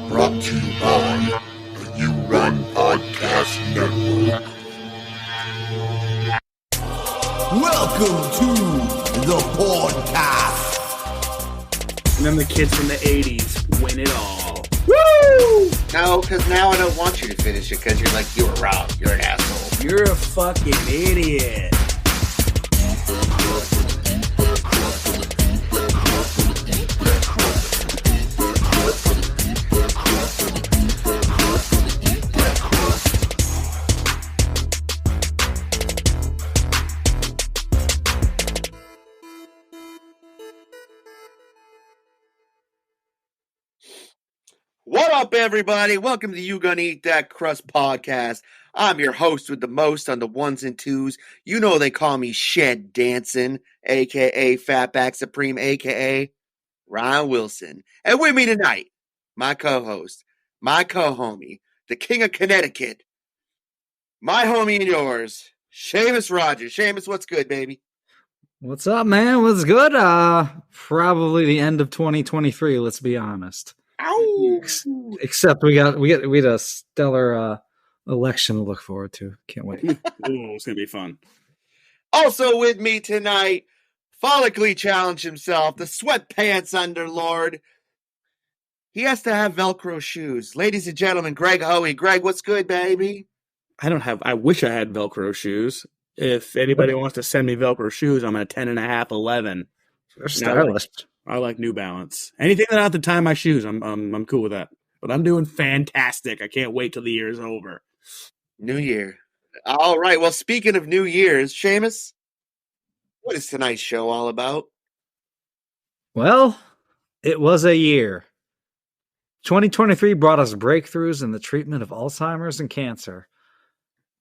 Brought to you by the You Run Podcast Network. Welcome to the podcast. And then the kids from the 80s win it all. Woo! No, because now I don't want you to finish it because you're like, you were wrong. You're an asshole. You're a fucking idiot. What up, everybody? Welcome to You Gonna Eat That Crust podcast. I'm your host with the most on the ones and twos. You know they call me Shed Dancing, a.k.a. Fatback Supreme, a.k.a. Ryan Wilson. And with me tonight, my co-host, my co-homie, the king of Connecticut, my homie and yours, Seamus Rogers. Seamus, what's good, baby? What's up, man? What's good? Probably the end of 2023, let's be honest. Ow! Except we had a stellar election to look forward to. Can't wait. Ooh, it's gonna be fun. Also with me tonight, follically challenged himself, the sweatpants underlord. He has to have Velcro shoes. Ladies and gentlemen, Greg Hoey. Greg, what's good, baby? I wish I had Velcro shoes. If anybody wants to send me Velcro shoes, I'm at 10.5, 11. They're stylish. I like New Balance. Anything that I have to tie my shoes, I'm cool with that. But I'm doing fantastic. I can't wait till the year is over. New Year. All right. Well, speaking of New Year's, Seamus, what is tonight's show all about? Well, it was a year. 2023 brought us breakthroughs in the treatment of Alzheimer's and cancer.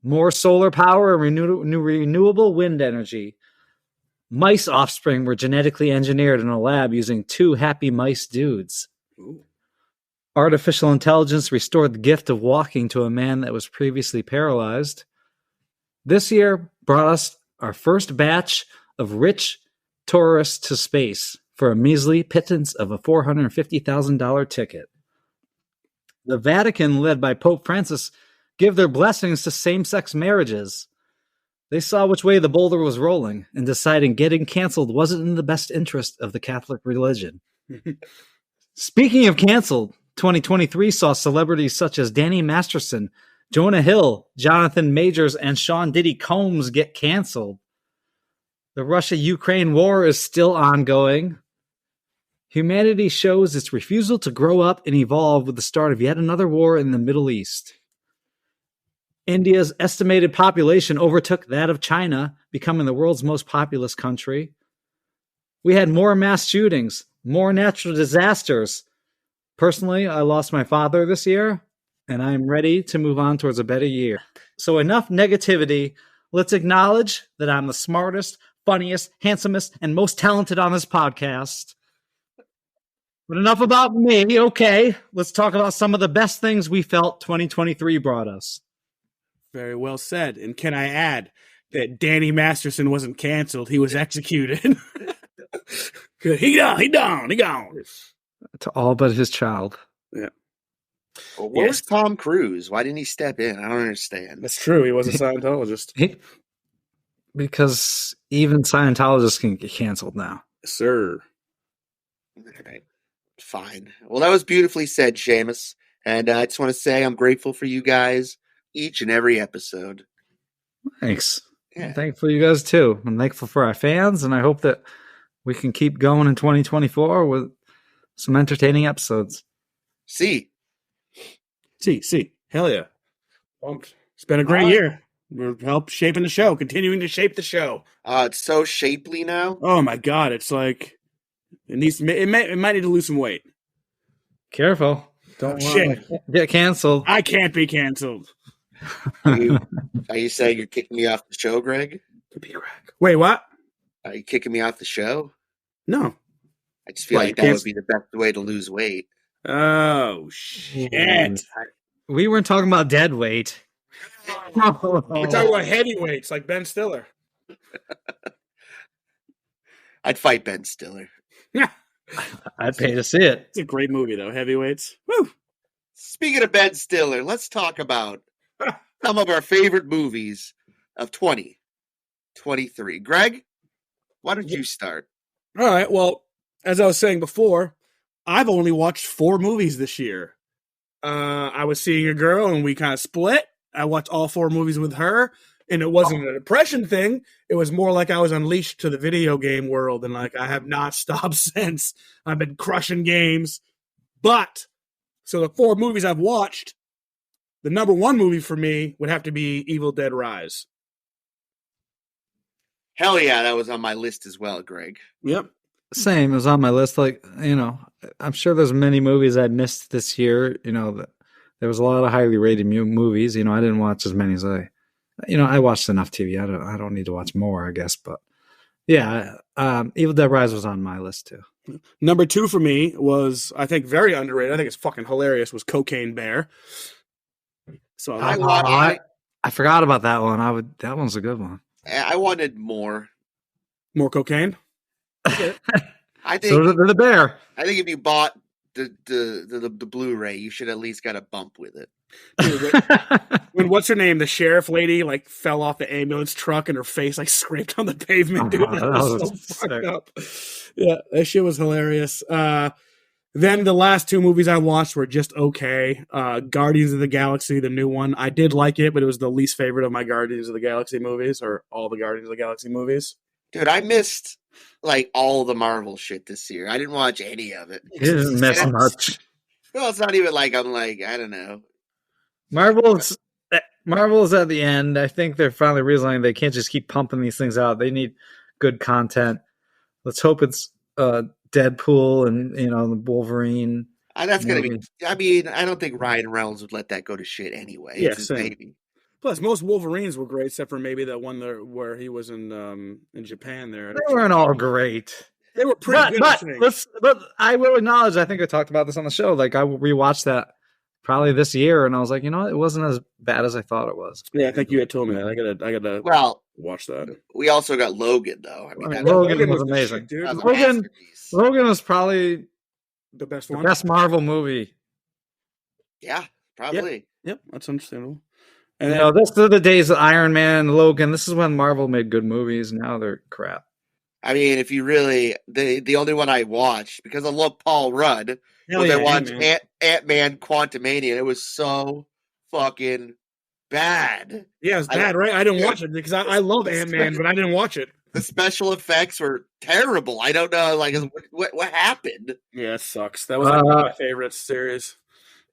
More solar power and renewable wind energy. Mice offspring were genetically engineered in a lab using 2 happy mice dudes. Ooh. Artificial intelligence restored the gift of walking to a man that was previously paralyzed. This year brought us our first batch of rich tourists to space for a measly pittance of a $450,000 ticket. The Vatican, led by Pope Francis, give their blessings to same-sex marriages. They saw which way the boulder was rolling and decided getting canceled wasn't in the best interest of the Catholic religion. Speaking of canceled, 2023 saw celebrities such as Danny Masterson, Jonah Hill, Jonathan Majors, and Sean Diddy Combs get canceled. The Russia-Ukraine war is still ongoing. Humanity shows its refusal to grow up and evolve with the start of yet another war in the Middle East. India's estimated population overtook that of China, becoming the world's most populous country. We had more mass shootings, more natural disasters. Personally, I lost my father this year, and I'm ready to move on towards a better year. So enough negativity. Let's acknowledge that I'm the smartest, funniest, handsomest, and most talented on this podcast. But enough about me. Okay, let's talk about some of the best things we felt 2023 brought us. Very well said. And can I add that Danny Masterson wasn't canceled? He was executed. he gone. To all but his child. Yeah. Well, where's Tom Cruise? Why didn't he step in? I don't understand. That's true. He was a Scientologist. Because even Scientologists can get canceled now. Yes, sir. All right. Fine. Well, that was beautifully said, Seamus. And I just want to say I'm grateful for you guys each and every episode. Thanks. Yeah. I'm thankful for you guys too. I'm thankful for our fans, and I hope that we can keep going in 2024 with some entertaining episodes. See. Hell yeah. Pumped. It's been a great year. We're helped shaping the show, continuing to shape the show. It's so shapely now. Oh my God. It's like it might need to lose some weight. Careful. Don't get canceled. I can't be canceled. Are you saying you're kicking me off the show, Greg? Wait, what? Are you kicking me off the show? No. I just feel like that would be the best way to lose weight. Oh, shit. We weren't talking about dead weight. We're talking about heavyweights like Ben Stiller. I'd fight Ben Stiller. I'd pay to see it. It's a great movie, though. Heavyweights. Woo! Speaking of Ben Stiller, let's talk about some of our favorite movies of 2023. Greg, why don't you start? All right. Well, as I was saying before, I've only watched 4 movies this year. I was seeing a girl and we kind of split. I watched all 4 movies with her, and it wasn't a depression thing. It was more like I was unleashed to the video game world, and like I have not stopped since. I've been crushing games. But so the 4 movies I've watched, the number 1 movie for me would have to be Evil Dead Rise. Hell yeah, that was on my list as well, Greg. Yep. Same, it was on my list. Like, I'm sure there's many movies I missed this year. There was a lot of highly rated movies. I didn't watch as many as I watched enough TV. I don't need to watch more, I guess. But yeah, Evil Dead Rise was on my list too. Number 2 for me was, I think, very underrated. I think it's fucking hilarious. Was Cocaine Bear. So I forgot about that one. That one's a good one. I wanted more cocaine. I think So did the bear. I think if you bought the Blu-ray, you should at least get a bump with it. Dude, when what's her name, the sheriff lady, like fell off the ambulance truck and her face like scraped on the pavement, dude. That was so fucked up. Yeah, that shit was hilarious. Then the last 2 movies I watched were just okay. Guardians of the Galaxy, the new one, I did like it, but it was the least favorite of my Guardians of the Galaxy movies, or all the Guardians of the Galaxy movies. Dude, I missed like all the Marvel shit this year. I didn't watch any of it. You didn't miss much. Well, it's not even like I'm like, I don't know. Marvel's at the end. I think they're finally realizing they can't just keep pumping these things out. They need good content. Let's hope it's Deadpool and the Wolverine. That's gonna be. I mean, I don't think Ryan Reynolds would let that go to shit anyway. Yeah, it's his same. baby. Plus, most Wolverines were great, except for maybe that one there where he was in Japan. There, They weren't all great. They were pretty good. I think. But I will acknowledge. I think I talked about this on the show. Like I rewatched that probably this year, and I was like, it wasn't as bad as I thought it was. Yeah, I think you had told me that. I gotta watch that. We also got Logan, though. I mean, Logan was amazing, shit, dude. Logan was probably the best the one, best Marvel movie. Yeah, probably. Yep, that's understandable. And this are the days of Iron Man, Logan. This is when Marvel made good movies. Now they're crap. I mean, if you really, the only one I watched, because I love Paul Rudd, was I watched Ant-Man Quantumania, and it was so fucking bad. Yeah, it's bad, right? I didn't watch it because I love Ant-Man, but I didn't watch it. The special effects were terrible. I don't know, like, what happened? Yeah, it sucks. That was one of my favorite series.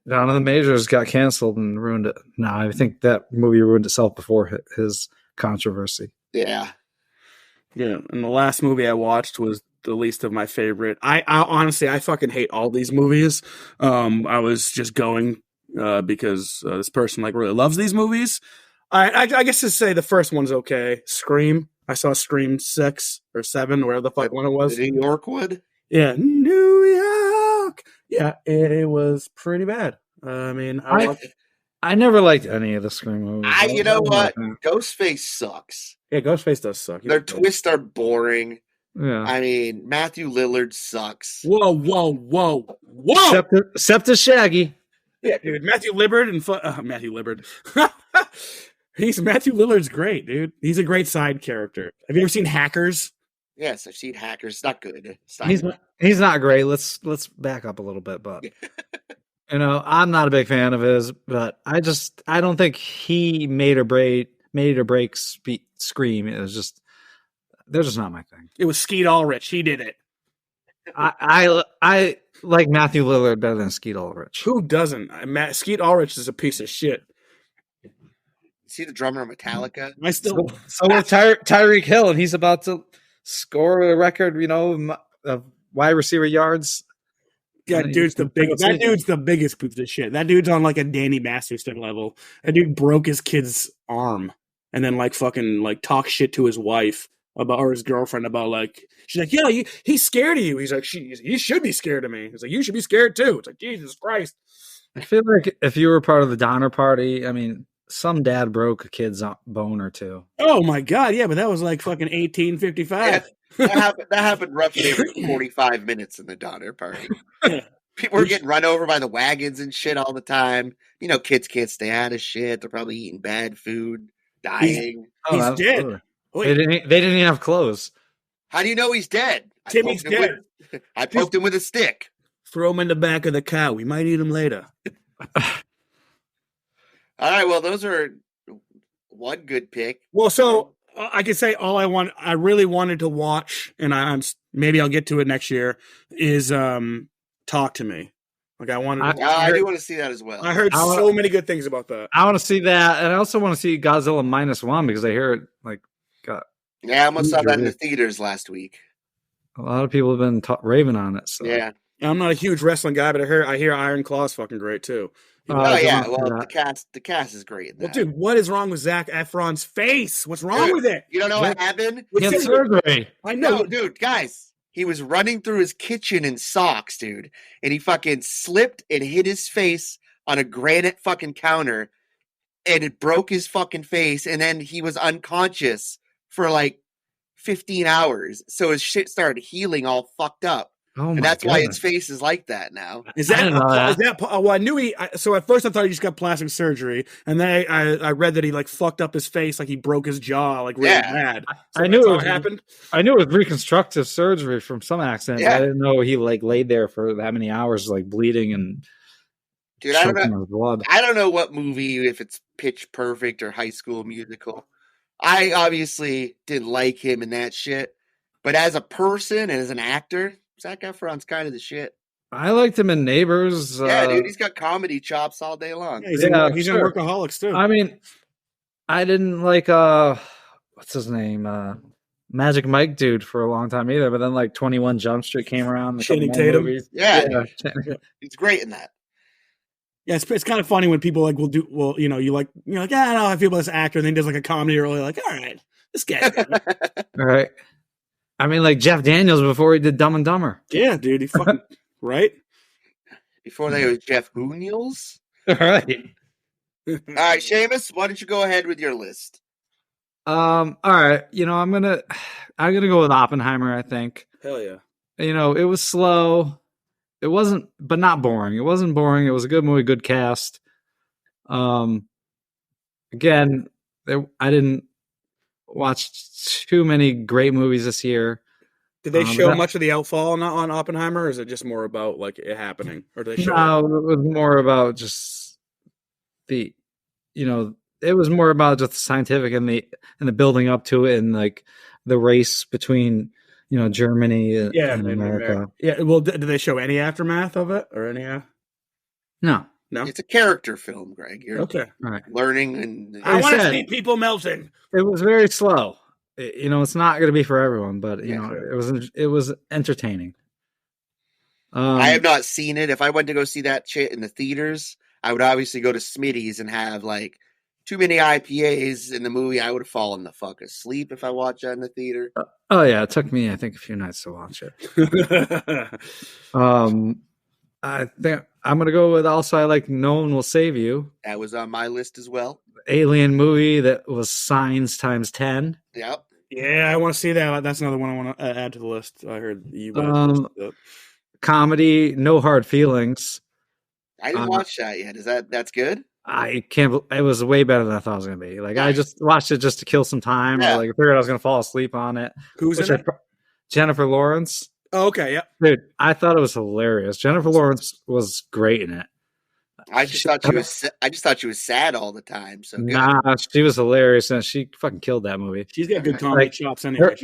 Jonathan Majors got canceled and ruined it. No, I think that movie ruined itself before his controversy. Yeah. Yeah, and the last movie I watched was the least of my favorite. I honestly, I fucking hate all these movies. I was just going because this person like really loves these movies. I guess to say the first one's okay. Scream. I saw Scream 6 or 7, wherever the fuck one it was. New Yorkwood? Yeah, New York. Yeah, it was pretty bad. I mean, I never liked any of the Scream movies. You know what? Ghostface sucks. Yeah, Ghostface does suck. Their twists are boring. Yeah. I mean, Matthew Lillard sucks. Whoa. Except to Shaggy. Yeah, dude. Matthew Lillard. Matthew Lillard's great, dude. He's a great side character. Have you ever seen Hackers? Yes, I've seen Hackers. It's not good. He's not great. Let's back up a little bit, but I'm not a big fan of his, but I don't think he made or break Scream. It was just they're just not my thing. It was Skeet Ulrich. He did it. I like Matthew Lillard better than Skeet Ulrich. Who doesn't? Skeet Ulrich is a piece of shit. Is he the drummer of Metallica? So with Tyreek Hill, and he's about to score a record, of wide receiver yards. Yeah, that dude's the biggest piece of shit. That dude's on like a Danny Masterson level. That dude broke his kid's arm and then like fucking like talk shit to his wife about, or his girlfriend about, like, she's like, yeah, he's scared of you. He's like, he should be scared of me. He's like, you should be scared too. It's like, Jesus Christ. I feel like if you were part of the Donner Party, I mean, some dad broke a kid's bone or two. Oh my God, yeah, but that was like fucking 1855. Yeah, that happened roughly every 45 minutes in the Donner Party. Yeah. People were getting run over by the wagons and shit all the time. You know, kids can't stay out of shit. They're probably eating bad food, dying. He's dead. absolutely. Wait, They didn't even have clothes. How do you know he's dead? Timmy's dead. I poked him with a stick. Throw him in the back of the cow. We might eat him later. All right, well, those are one good pick. Well, so I can say I really wanted to watch, and maybe I'll get to it next year, is Talk to Me. Like I do want to see that as well. I heard so many good things about that. I want to see that, and I also want to see Godzilla -1 because I hear it like got Yeah, I almost saw that in the theaters last week. a lot of people have been raving on it. So. Yeah. I'm not a huge wrestling guy, but I hear Iron Claw's fucking great too. Oh yeah, well the cast is great in that. Well, dude, what is wrong with Zac Efron's face? What's wrong with it? You don't know what happened? He had surgery. I know, No, dude, guys. He was running through his kitchen in socks, dude, and he fucking slipped and hit his face on a granite fucking counter, and it broke his fucking face, and then he was unconscious for like 15 hours. So his shit started healing all fucked up. Oh and that's why his face is like that now. Is that? I didn't know that. Well, I knew so at first I thought he just got plastic surgery, and then I read that he like fucked up his face, like he broke his jaw, like really bad. So I knew what happened. I knew it was reconstructive surgery from some accident. Yeah. I didn't know he like laid there for that many hours, like bleeding and Dude, I don't choking know. on blood. I don't know what movie, if it's Pitch Perfect or High School Musical. I obviously didn't like him in that shit, but as a person and as an actor, Zac Efron's kind of the shit. I liked him in Neighbors. Yeah, dude, he's got comedy chops all day long. Yeah, he's in sure. Workaholics too. I mean, I didn't like what's his name? Magic Mike dude for a long time either, but then like 21 Jump Street came around. Channing Tatum. Yeah, he's great in that. Yeah, it's kind of funny when people like you're like, yeah, I don't know how I feel about this actor, and then he does like a comedy role. You're like, all right, this guy. All right. I mean, like Jeff Daniels before he did Dumb and Dumber. Yeah, dude, he fucking right. Before that was Jeff Munoz. All right. All right, Seamus, why don't you go ahead with your list? All right. I'm gonna go with Oppenheimer. I think. Hell yeah. It was slow. It wasn't, but not boring. It wasn't boring. It was a good movie, good cast. Again, I didn't watch too many great movies this year. Did they show much of the outfall on Oppenheimer, or is it just more about like it happening? Or did they show? No, it was more about just it was more about just the scientific and the building up to it, and like the race between Germany and America. Yeah. Well, did they show any aftermath of it or any? No. It's a character film, Greg. You're Okay. Right. learning, and I want to see people melting. It was very slow. It's not going to be for everyone, but it was entertaining. I have not seen it. If I went to go see that shit in the theaters, I would obviously go to Smitty's and have like too many IPAs in the movie. I would have fallen the fuck asleep if I watched that in the theater. Oh yeah, it took me I think a few nights to watch it. I think I'm gonna go with also I like No One Will Save You. That was on my list as well. Alien movie that was signs times 10. Yep. Yeah, I want to see that. That's another one I want to add to the list. I heard you guys. Comedy, No Hard Feelings. I didn't watch that yet. That's good? I can't. It was way better than I thought it was gonna be. Like I just watched it just to kill some time. Yeah. Or, like I figured I was gonna fall asleep on it. Who's in it? Jennifer Lawrence. Oh, okay, yeah. Dude, I thought it was hilarious. Jennifer Lawrence was great in it. I just thought she was sad all the time. So good. Nah, she was hilarious, and she fucking killed that movie. She's got good comedy chops anyway.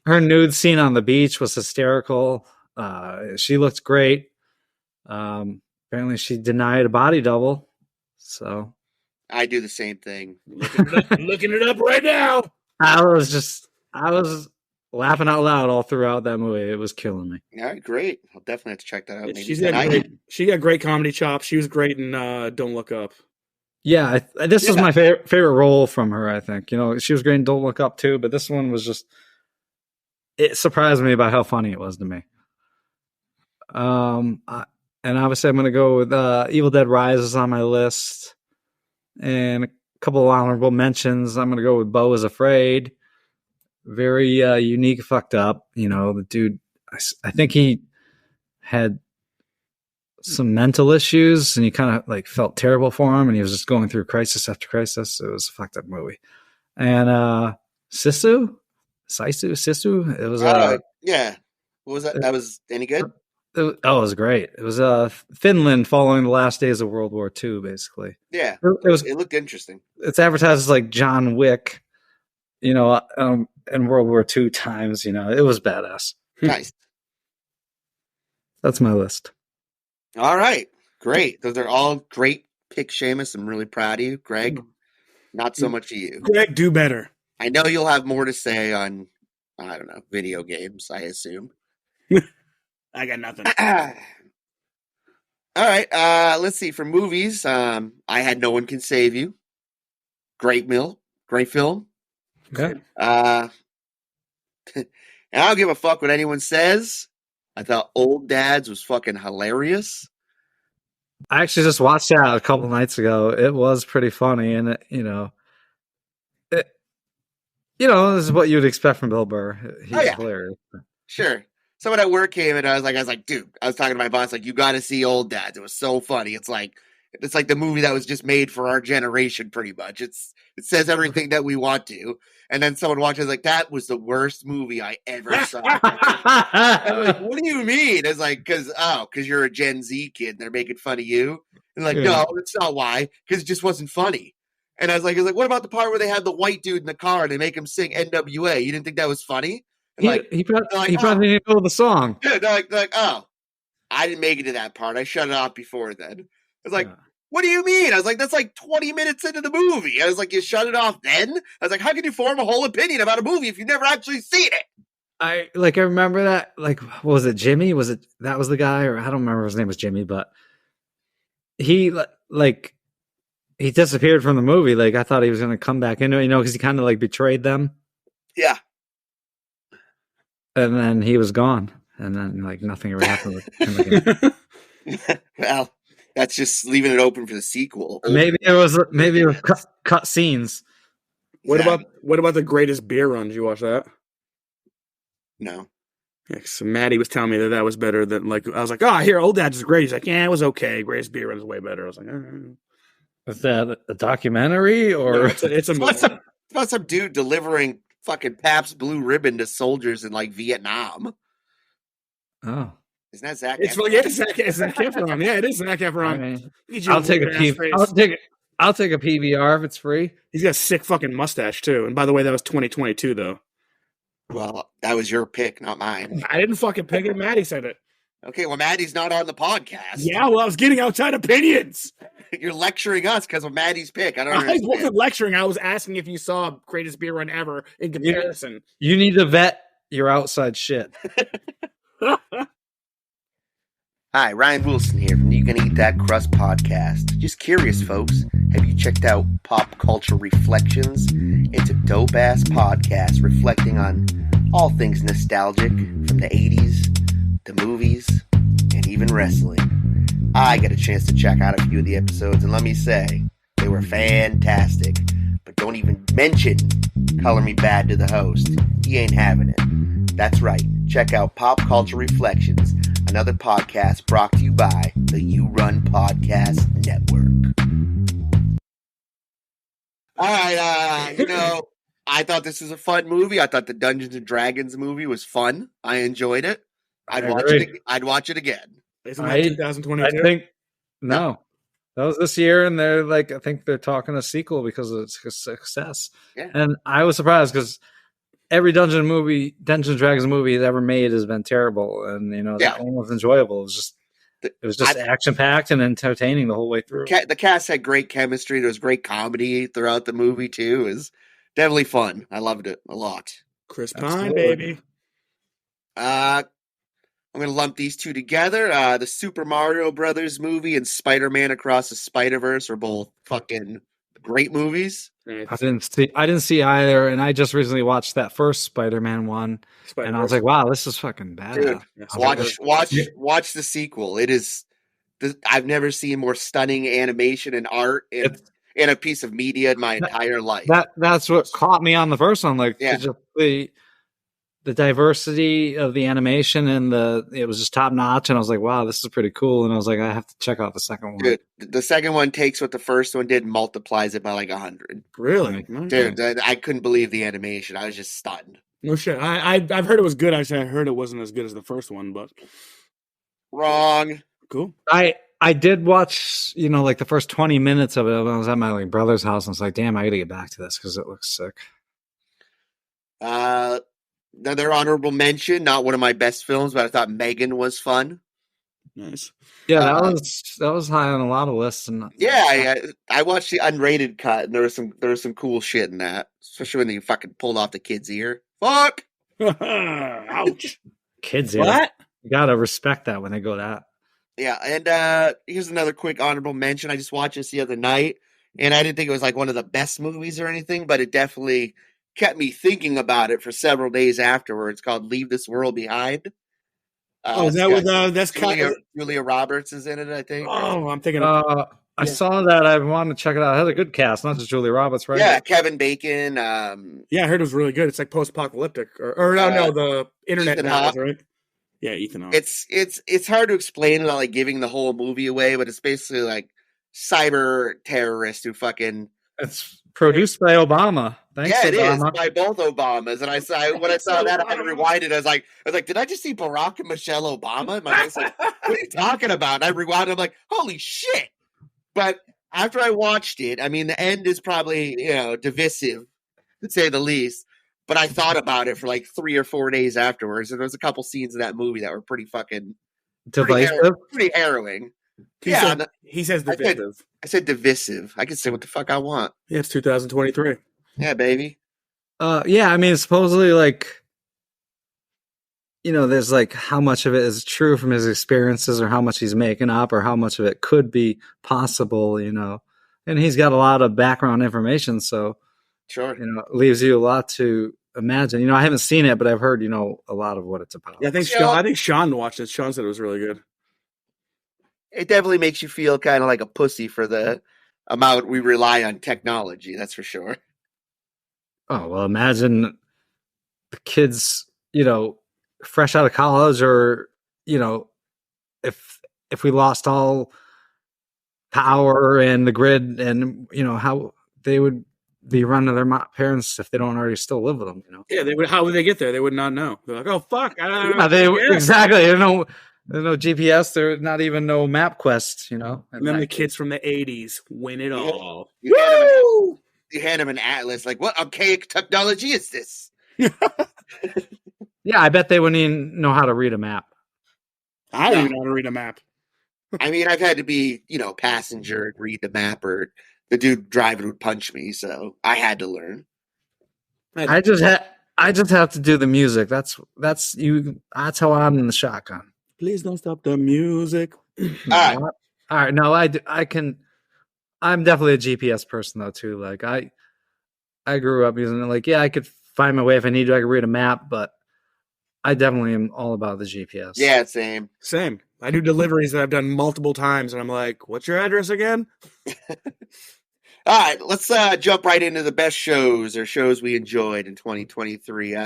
Her nude scene on the beach was hysterical. She looked great. Apparently, she denied a body double. So I do the same thing. Looking it up right now. I was laughing out loud all throughout that movie. It was killing me. All right, great. I'll definitely have to check that out. She got great comedy chops. She was great in Don't Look Up. Yeah, this was my favorite role from her, I think. She was great in Don't Look Up too, but this one was just, it surprised me by how funny it was to me. And obviously I'm going to go with Evil Dead Rises on my list. And a couple of honorable mentions. I'm going to go with Beau is Afraid. Very unique, fucked up. The dude, I think he had some mental issues, and you kind of like felt terrible for him, and he was just going through crisis after crisis. It was a fucked up movie. And Sisu, it was Yeah. What was that? That was any good? it was great. It was Finland following the last days of World War II, basically. Yeah. It looked interesting. It's advertised as like John Wick, in World War II times. It was badass. Nice. That's my list. All right. Great. Those are all great picks, Seamus. I'm really proud of you. Greg, not so much of you. Greg, do better. I know you'll have more to say on, I don't know, video games, I assume. I got nothing. All right. Let's see. For movies, I had No One Can Save You. Great film. Okay. And I don't give a fuck what anyone says. I thought Old Dads was fucking hilarious. I actually just watched that a couple nights ago. It was pretty funny, and this is what you'd expect from Bill Burr. He's hilarious. Sure. Someone at work came and I was like, dude, I was talking to my boss, like, you got to see Old Dads. It was so funny. It's like the movie that was just made for our generation, pretty much. It says everything that we want to. And then someone watches like, that was the worst movie I ever saw. I'm like, what do you mean? It's like, because you're a Gen Z kid and they're making fun of you. And like, no, that's not why. Because it just wasn't funny. And I was like, what about the part where they had the white dude in the car and they make him sing NWA? You didn't think that was funny? And he probably didn't know the song. Yeah, they're like, oh, I didn't make it to that part. I shut it off before then. It's like, what do you mean? I was like, that's like 20 minutes into the movie. I was like, you shut it off then? I was like, how can you form a whole opinion about a movie if you've never actually seen it? I remember that. Like, what was it, Jimmy? That was the guy? Or I don't remember if his name was Jimmy, but he disappeared from the movie. Like, I thought he was going to come back into it, because he kind of like betrayed them. Yeah. And then he was gone. And then like nothing ever happened with him again. Well, that's just leaving it open for the sequel. Maybe it was cut scenes. What about the greatest beer run? Did you watch that? No. Yeah, so Maddie was telling me that was better than I was like, I hear Old Dads is great. He's like, yeah, it was okay. Greatest beer run is way better. I was like, Is that a documentary or no, it's a movie. It's about some dude delivering fucking Pabst Blue Ribbon to soldiers in like Vietnam. Oh. Isn't that Zac Efron? It's Zac Efron. Yeah, it is Zac Efron. I mean, I'll take a PBR if it's free. He's got a sick fucking mustache too. And by the way, that was 2022 though. Well, that was your pick, not mine. I didn't fucking pick it. Maddie said it. Okay, well, Maddie's not on the podcast. Yeah, well, I was getting outside opinions. You're lecturing us because of Maddie's pick. I wasn't lecturing. I was asking if you saw greatest beer run ever in comparison. You need to vet your outside shit. Hi, Ryan Wilson here from the You Can Eat That Crust podcast. Just curious, folks, have you checked out Pop Culture Reflections? It's a dope-ass podcast reflecting on all things nostalgic from the 80s, the movies, and even wrestling. I got a chance to check out a few of the episodes, and let me say, they were fantastic. But don't even mention Color Me Bad to the host. He ain't having it. That's right. Check out Pop Culture Reflections, another podcast brought to you by the You Run Podcast Network. All right, I thought this was a fun movie. I thought the Dungeons and Dragons movie was fun. I enjoyed it. I'd watch it again. Isn't that 2022? I think no. That was this year, and I think they're talking a sequel because of its success. Yeah. And I was surprised because every Dungeons and Dragons movie ever made has been terrible, and that one was enjoyable. It was just action packed and entertaining the whole way through. The cast had great chemistry. There was great comedy throughout the movie too. It was definitely fun. I loved it a lot. Chris Pine, baby. I'm going to lump these two together. The Super Mario Brothers movie and Spider-Man Across the Spider-Verse are both fucking great movies. I didn't see either, and I just recently watched that first Spider-Man one, and I was like, "Wow, this is fucking bad." Dude, watch the sequel. It is. I've never seen more stunning animation and art in a piece of media in my entire life. That's what caught me on the first one. the diversity of the animation and it was just top notch. And I was like, wow, this is pretty cool. And I was like, I have to check out the second one. Dude, the second one takes what the first one did and multiplies it by like 100. Really? Dude, I couldn't believe the animation. I was just stunned. No shit. I've heard it was good. Actually, I heard it wasn't as good as the first one, but Wrong. cool. I did watch, like the first 20 minutes of it when I was at my like brother's house. And I was like, damn, I got to get back to this because it looks sick. Another honorable mention, not one of my best films, but I thought Megan was fun. Nice. Yeah, that was high on a lot of lists. And Yeah, I watched the unrated cut, and there was some cool shit in that, especially when they fucking pulled off the kid's ear. Fuck. Ouch. Kids, What? You gotta respect that when they go that. Yeah, and here's another quick honorable mention. I just watched this the other night, and I didn't think it was like one of the best movies or anything, but it definitely kept me thinking about it for several days afterwards. It's called Leave This World Behind. Is that with that's kind of Julia Roberts is in it, I think. Oh, I'm thinking I saw that. I wanted to check it out. It has a good cast, not just Julia Roberts, right? Yeah, Kevin Bacon. Yeah, I heard it was really good. It's like post-apocalyptic, or no, the internet Ethan now, Hawke. right? Yeah, Ethan Hawke. It's hard to explain without like giving the whole movie away, but it's basically like cyber terrorists who fucking. It's produced by Obama. Thanks, Yeah, it is Obama. by both Obamas. And when I saw that, I rewinded. I was like, did I just see Barack and Michelle Obama? And my wife's like, what are you talking about? And I rewound. I'm like, holy shit! But after I watched it, I mean, the end is probably divisive, to say the least. But I thought about it for like 3 or 4 days afterwards, and there was a couple scenes in that movie that were pretty fucking Divisive. pretty harrowing. He says divisive. I said divisive. I can say what the fuck I want. Yeah, it's 2023. Yeah, baby. Yeah, I mean, supposedly, like, there's like how much of it is true from his experiences, or how much he's making up, or how much of it could be possible, And he's got a lot of background information, so Sure. it leaves you a lot to imagine. I haven't seen it, but I've heard, a lot of what it's about. Yeah, I think Sean watched it. Sean said it was really good. It definitely makes you feel kind of like a pussy for the amount we rely on technology. That's for sure. Oh, well, imagine the kids, fresh out of college, or, if we lost all power and the grid, and, how they would be running their parents if they don't already still live with them, Yeah, they would. How would they get there? They would not know. They're like, oh fuck, I don't Yeah, know. exactly. There's no GPS. There's not even no MapQuest, And then the kids from the '80s win it all. You hand them an atlas. Like, what archaic technology is this? Yeah, I bet they wouldn't even know how to read a map. I don't even know how to read a map. I mean, I've had to be, passenger and read the map, or the dude driving would punch me, so I had to learn. I just have to do the music. That's how I'm in the shotgun. Please don't stop the music. All right. No, I can. I'm definitely a GPS person though too. Like I grew up using it. Like, yeah, I could find my way if I need to. I could read a map, but I definitely am all about the GPS. Yeah, same. I do deliveries that I've done multiple times, and I'm like, "What's your address again?" All right, let's jump right into the best shows or shows we enjoyed in 2023.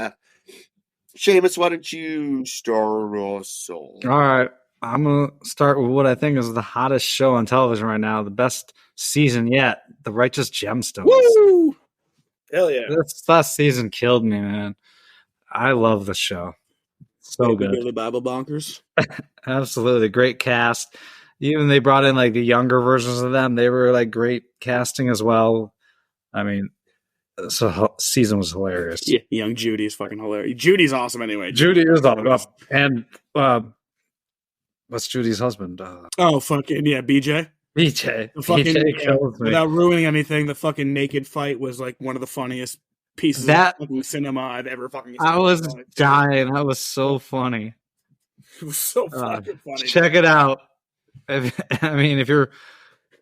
Seamus, why don't you start us off? All right. I'm going to start with what I think is the hottest show on television right now, the best season yet, The Righteous Gemstones. Woo! Hell yeah. This last season killed me, man. I love the show. So good. The Bible bonkers. Absolutely. Great cast. Even they brought in like the younger versions of them. They were like great casting as well. I mean, so season was hilarious. Yeah, young Judy is fucking hilarious. Judy's awesome anyway. Judy is awesome. And what's Judy's husband? Fucking yeah, BJ. BJ. BJ kills me. Without ruining anything, the fucking naked fight was like one of the funniest pieces of fucking cinema I've ever fucking seen. I was dying. That was so funny. It was so fucking funny. Check it out. If you're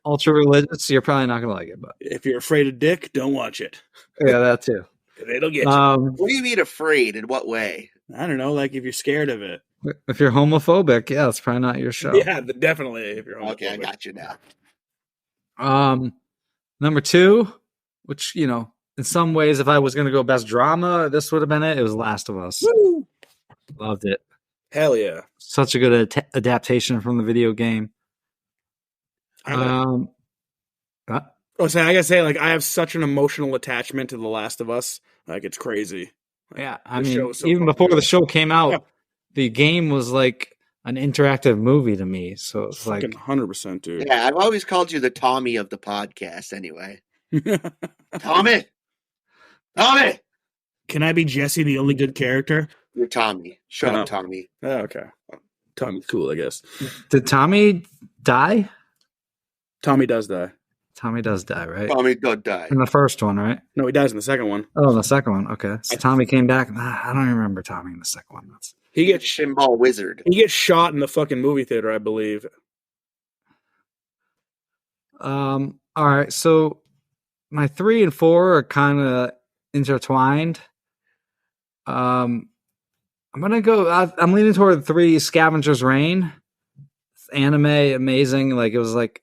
ultra religious, you're probably not gonna like it. But if you're afraid of dick, don't watch it. Yeah, that too. It'll get you. What do you mean afraid? In what way? I don't know. Like if you're scared of it. If you're homophobic, yeah, it's probably not your show. Yeah, definitely. If you're homophobic. Okay, I got you now. Number 2, which in some ways, if I was going to go best drama, this would have been it. It was Last of Us. Woo! Loved it. Hell yeah. Such a good adaptation from the video game. I gotta say, like, I have such an emotional attachment to The Last of Us. Like, it's crazy. Yeah, I The mean, show is so even fucking before the good. show came out, Yeah. the game was like an interactive movie to me. So it's Fucking like, 100%, dude. Yeah, I've always called you the Tommy of the podcast anyway. Tommy! Tommy! Can I be Jesse, the only good character? You're Tommy. Shut Oh. up, Tommy. Oh, okay. Tommy's cool, I guess. did Tommy die? Tommy does die. Tommy does die, right? Tommy don't die. In the first one, right? No, he dies in the second one. Oh, the second one. Okay. So Tommy came back. I don't even remember Tommy in the second one. He gets Shinball Wizard. he gets shot in the fucking movie theater, I believe. All right. So my 3 and 4 are kind of intertwined. I'm gonna go. I'm leaning toward 3. Scavenger's Reign. It's anime, amazing. Like it was like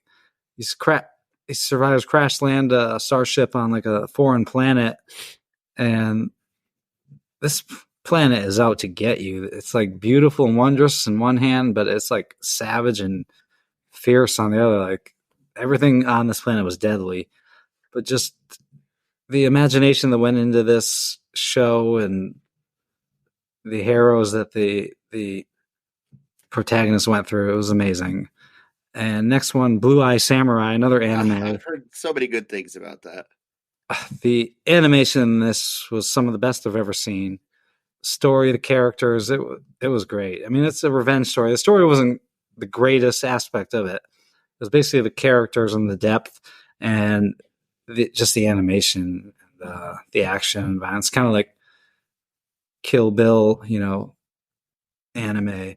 he survives crash land a starship on like a foreign planet, and this planet is out to get you. It's like beautiful and wondrous in one hand, but it's like savage and fierce on the other. Like everything on this planet was deadly, but just the imagination that went into this show and the heroes that the protagonist went through, it was amazing. And next one, Blue Eye Samurai, another anime. I've heard so many good things about that. The animation in this was some of the best I've ever seen. Story, the characters, it was great. I mean, it's a revenge story. The story wasn't the greatest aspect of it. It was basically the characters and the depth and just the animation, the action and violence. Kind of like Kill Bill, anime.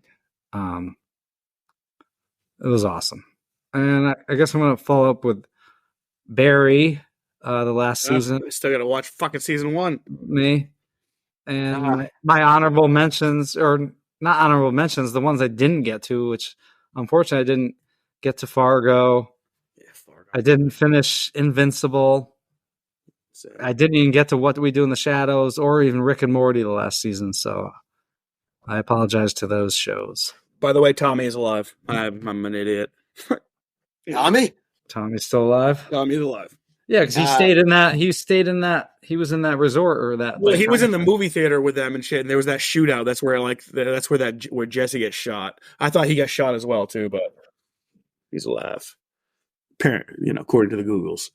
It was awesome. And I guess I'm going to follow up with Barry, the last season. I still gotta watch fucking season 1. Me. And my honorable mentions, or not honorable mentions, the ones I didn't get to, which unfortunately I didn't get to Fargo. Yeah, Fargo. I didn't finish Invincible. I didn't even get to What We Do in the Shadows or even Rick and Morty the last season. So I apologize to those shows. By the way, Tommy is alive. I'm an idiot. Tommy? Tommy's still alive? Tommy's alive. Yeah, because he stayed in that. He was in that resort or that. Well, he was in the movie theater with them and shit, and there was that shootout. That's where Jesse gets shot. I thought he got shot as well too, but he's alive. Apparently, according to the Googles.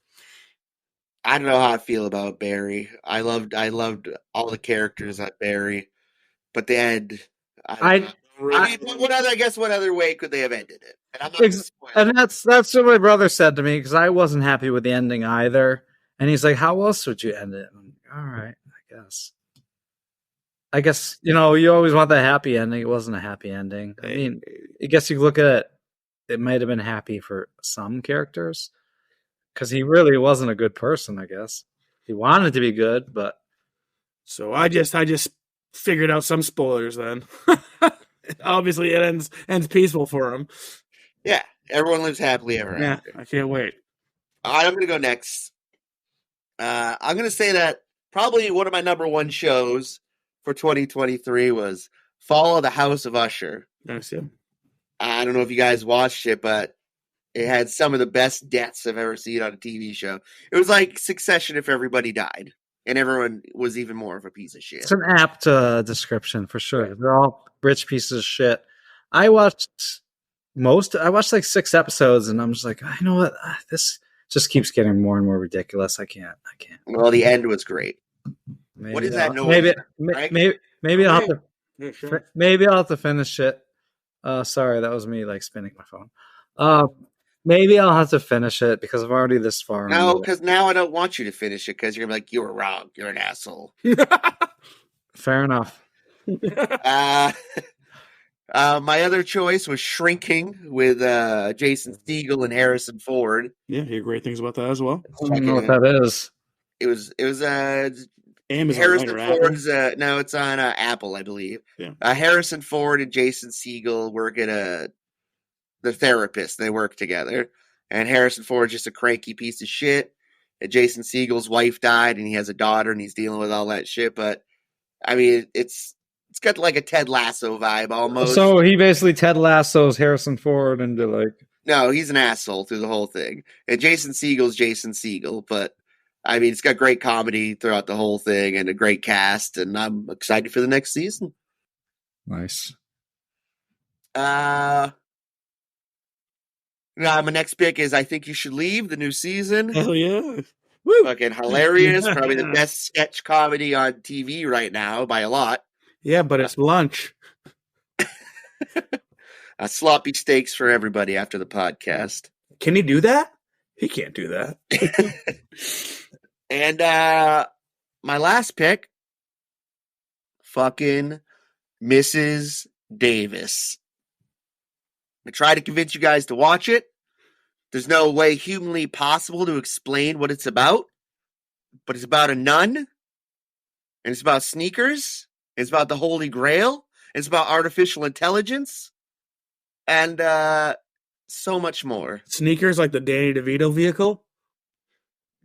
I don't know how I feel about Barry. I loved all the characters at Barry, but the end. What other way could they have ended it? And I'm not gonna spoil it. And that's what my brother said to me because I wasn't happy with the ending either. And he's like, "How else would you end it?" I'm like, all right, I guess you always want that happy ending. It wasn't a happy ending. I mean, I guess you look at it. It might have been happy for some characters because he really wasn't a good person. I guess he wanted to be good, but So I just figured out some spoilers then. Obviously, it ends peaceful for him. Yeah, everyone lives happily ever Yeah, after. I can't wait. All right, I'm going to go next. I'm going to say that probably one of my number 1 shows for 2023 was Fall of the House of Usher. Nice, yeah. I don't know if you guys watched it, but it had some of the best deaths I've ever seen on a TV show. It was like Succession if everybody died, and everyone was even more of a piece of shit. it's an apt description for sure. They're all rich pieces of shit. I watched like 6 episodes, and I'm just like, you know what? This just keeps getting more and more ridiculous. I can't. Well, the end was great. Maybe What is that noise? Maybe I'll have to. Yeah, sure. Maybe I'll have to finish it. Sorry, that was me like spinning my phone. Maybe I'll have to finish it because I'm already this far. No, because now I don't want you to finish it because you're gonna be like, you were wrong. You're an asshole. Fair enough. My other choice was Shrinking with Jason Segel and Harrison Ford. Yeah, hear great things about that as well. I don't know what that is. It was Amazon, Harrison right, or Ford's no, it's on Apple, I believe. Yeah. Harrison Ford and Jason Segel work at the therapist. They work together, and Harrison Ford's just a cranky piece of shit, Jason Segel's wife died, and he has a daughter, and he's dealing with all that shit. But I mean, it's got like a Ted Lasso vibe almost. So he basically Ted Lasso's Harrison Ford into like. No, he's an asshole through the whole thing. And Jason Segel's Jason Segel, but I mean, it's got great comedy throughout the whole thing and a great cast, and I'm excited for the next season. Nice. My next pick is I Think You Should Leave, the new season. Hell yeah. Woo. Fucking hilarious. Probably the best sketch comedy on TV right now by a lot. Yeah, but it's lunch. Sloppy steaks for everybody after the podcast. Can he do that? He can't do that. And my last pick, fucking Mrs. Davis. I tried to convince you guys to watch it. There's no way humanly possible to explain what it's about, but it's about a nun, and it's about sneakers, it's about the Holy Grail, it's about artificial intelligence, and so much more. Sneakers like the Danny DeVito vehicle?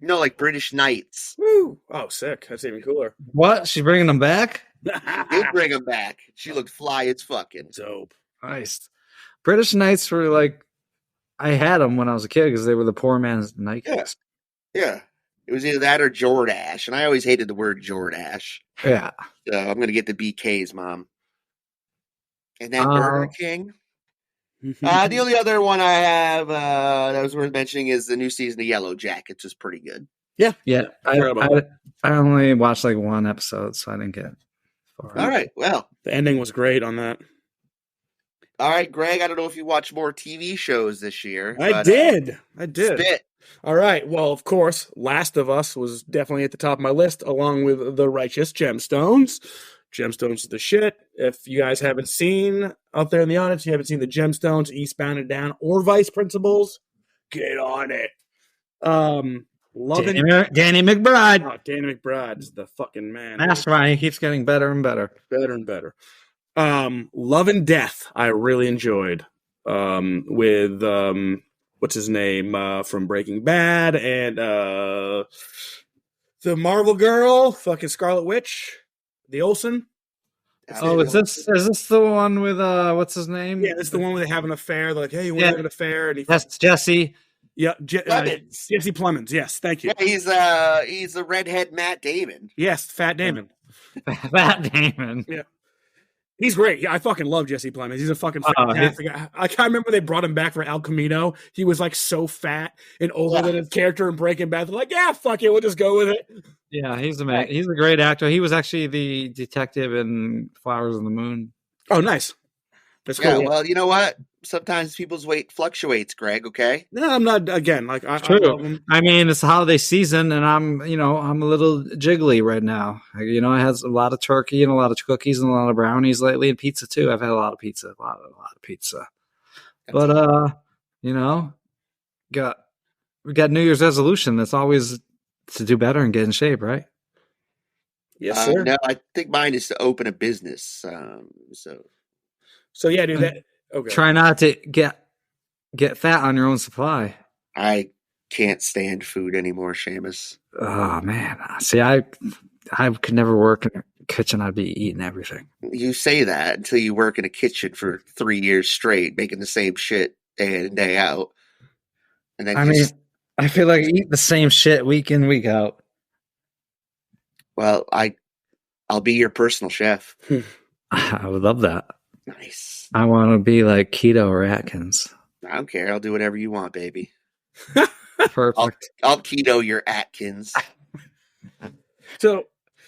No, like British Knights. Woo. Oh, sick. That's even cooler. What? She's bringing them back? Did bring them back. She looked fly as fucking. Dope. Nice. British Knights were like, I had them when I was a kid because they were the poor man's Nikes. Yeah. It was either that or Jordache, and I always hated the word Jordache. Yeah. So I'm going to get the BKs, Mom. And then Burger King. The only other one I have that was worth mentioning is the new season of Yellow Jackets is pretty good. Yeah. I only watched like one episode, so I didn't get far. All right. Well, The ending was great on that. all right, Greg. I don't know if you watched more TV shows this year. I did. Spit. All right. Well, of course, Last of Us was definitely at the top of my list, along with The Righteous Gemstones. Gemstones is the shit. If you guys haven't seen out there in the audience, you haven't seen the Gemstones, Eastbound and Down, or Vice Principals, get on it. Danny McBride. Oh, Danny McBride's the fucking man. That's right. He keeps getting better and better. Better and better. Love and Death, I really enjoyed. With what's his name from Breaking Bad and the Marvel girl, fucking Scarlet Witch, the Olsen. Is this the one with what's his name? Yeah, this is the one where they have an affair. They're like, hey, you want to have an affair? And That's Jesse. Yeah, Plemons. Jesse Plemons. Yes, thank you. Yeah, he's the redhead Matt Damon. Yes, Fat Damon. Fat Damon. Yeah. He's great. Yeah, I fucking love Jesse Plemons. He's a fucking fantastic guy. I can't remember when they brought him back for El Camino. He was like so fat and older than his character in Breaking Bad. They're like, yeah, fuck it, we'll just go with it. Yeah, he's a great actor. He was actually the detective in Flowers on the Moon. Oh, nice. That's cool. Yeah, well, you know what? Sometimes people's weight fluctuates, Greg, okay? No, I'm not, again, like, I True. love him. I mean, it's the holiday season, and I'm a little jiggly right now. I had a lot of turkey and a lot of cookies and a lot of brownies lately, and pizza too. I've had a lot of pizza, a lot of pizza. But we got New Year's resolution. That's always to do better and get in shape, right? Yes, sir. No, I think mine is to open a business. So yeah, dude, that okay. Try not to get fat on your own supply. I can't stand food anymore, Seamus. Oh man, see, I could never work in a kitchen. I'd be eating everything. You say that until you work in a kitchen for 3 years straight, making the same shit day in and day out. And then I feel like I eat the same shit week in, week out. Well, I'll be your personal chef. I would love that. Nice. I want to be like Keto or Atkins. I don't care. I'll do whatever you want, baby. Perfect. I'll keto your Atkins. So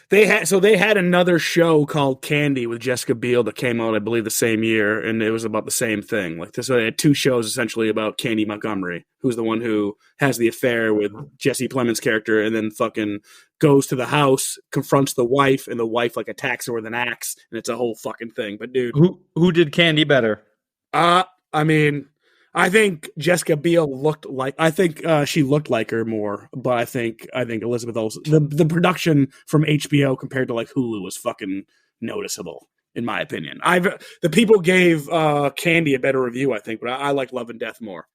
they had another show called Candy with Jessica Biel that came out, I believe, the same year, and it was about the same thing. Like, so they had two shows essentially about Candy Montgomery, who's the one who has the affair with Jesse Plemons' character, and then fucking goes to the house, confronts the wife, and the wife like attacks her with an axe, and it's a whole fucking thing. But dude, who did Candy better? I mean, I think Jessica Biel she looked like her more, but I think Elizabeth Olsen, the production from HBO compared to like Hulu was fucking noticeable, in my opinion. The people gave Candy a better review, I think, but I like Love and Death more.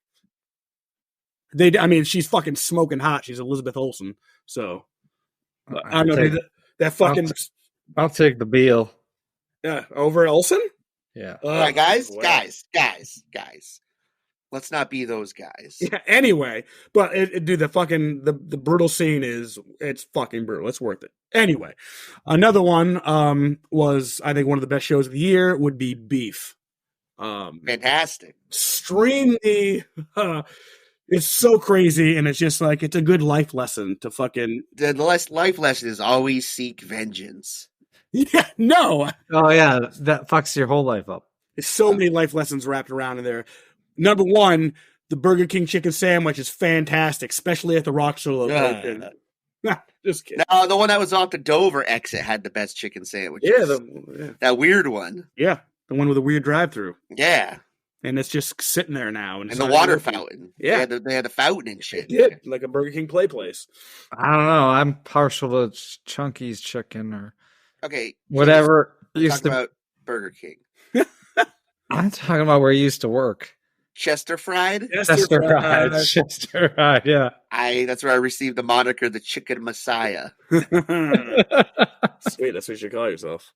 I mean, she's fucking smoking hot. She's Elizabeth Olsen. So I don't know that fucking. I'll take the Beal. Yeah, over Olsen. Yeah. All right, guys, well. guys. Let's not be those guys. Yeah, anyway, but dude, the fucking the brutal scene it's fucking brutal. It's worth it. Anyway, another one was I think one of the best shows of the year would be Beef. Fantastic. Extremely, it's so crazy, and it's just like it's a good life lesson to fucking. The life lesson is always seek vengeance. Yeah, no. Oh yeah, that fucks your whole life up. There's so many life lessons wrapped around in there. Number one, the Burger King chicken sandwich is fantastic, especially at the Rockshore location. Just kidding. No, the one that was off the Dover exit had the best chicken sandwich. Yeah, that weird one. Yeah, the one with a weird drive-through. Yeah, and it's just sitting there now. And the water fountain. Yeah, they had the fountain and shit. Yeah, like a Burger King place. I don't know. I'm partial to Chunky's chicken or whatever. Used to about Burger King. I'm talking about where you used to work. Chester Fried? Chester Fried, yeah. That's where I received the moniker the Chicken Messiah. Sweet, that's what you should call yourself.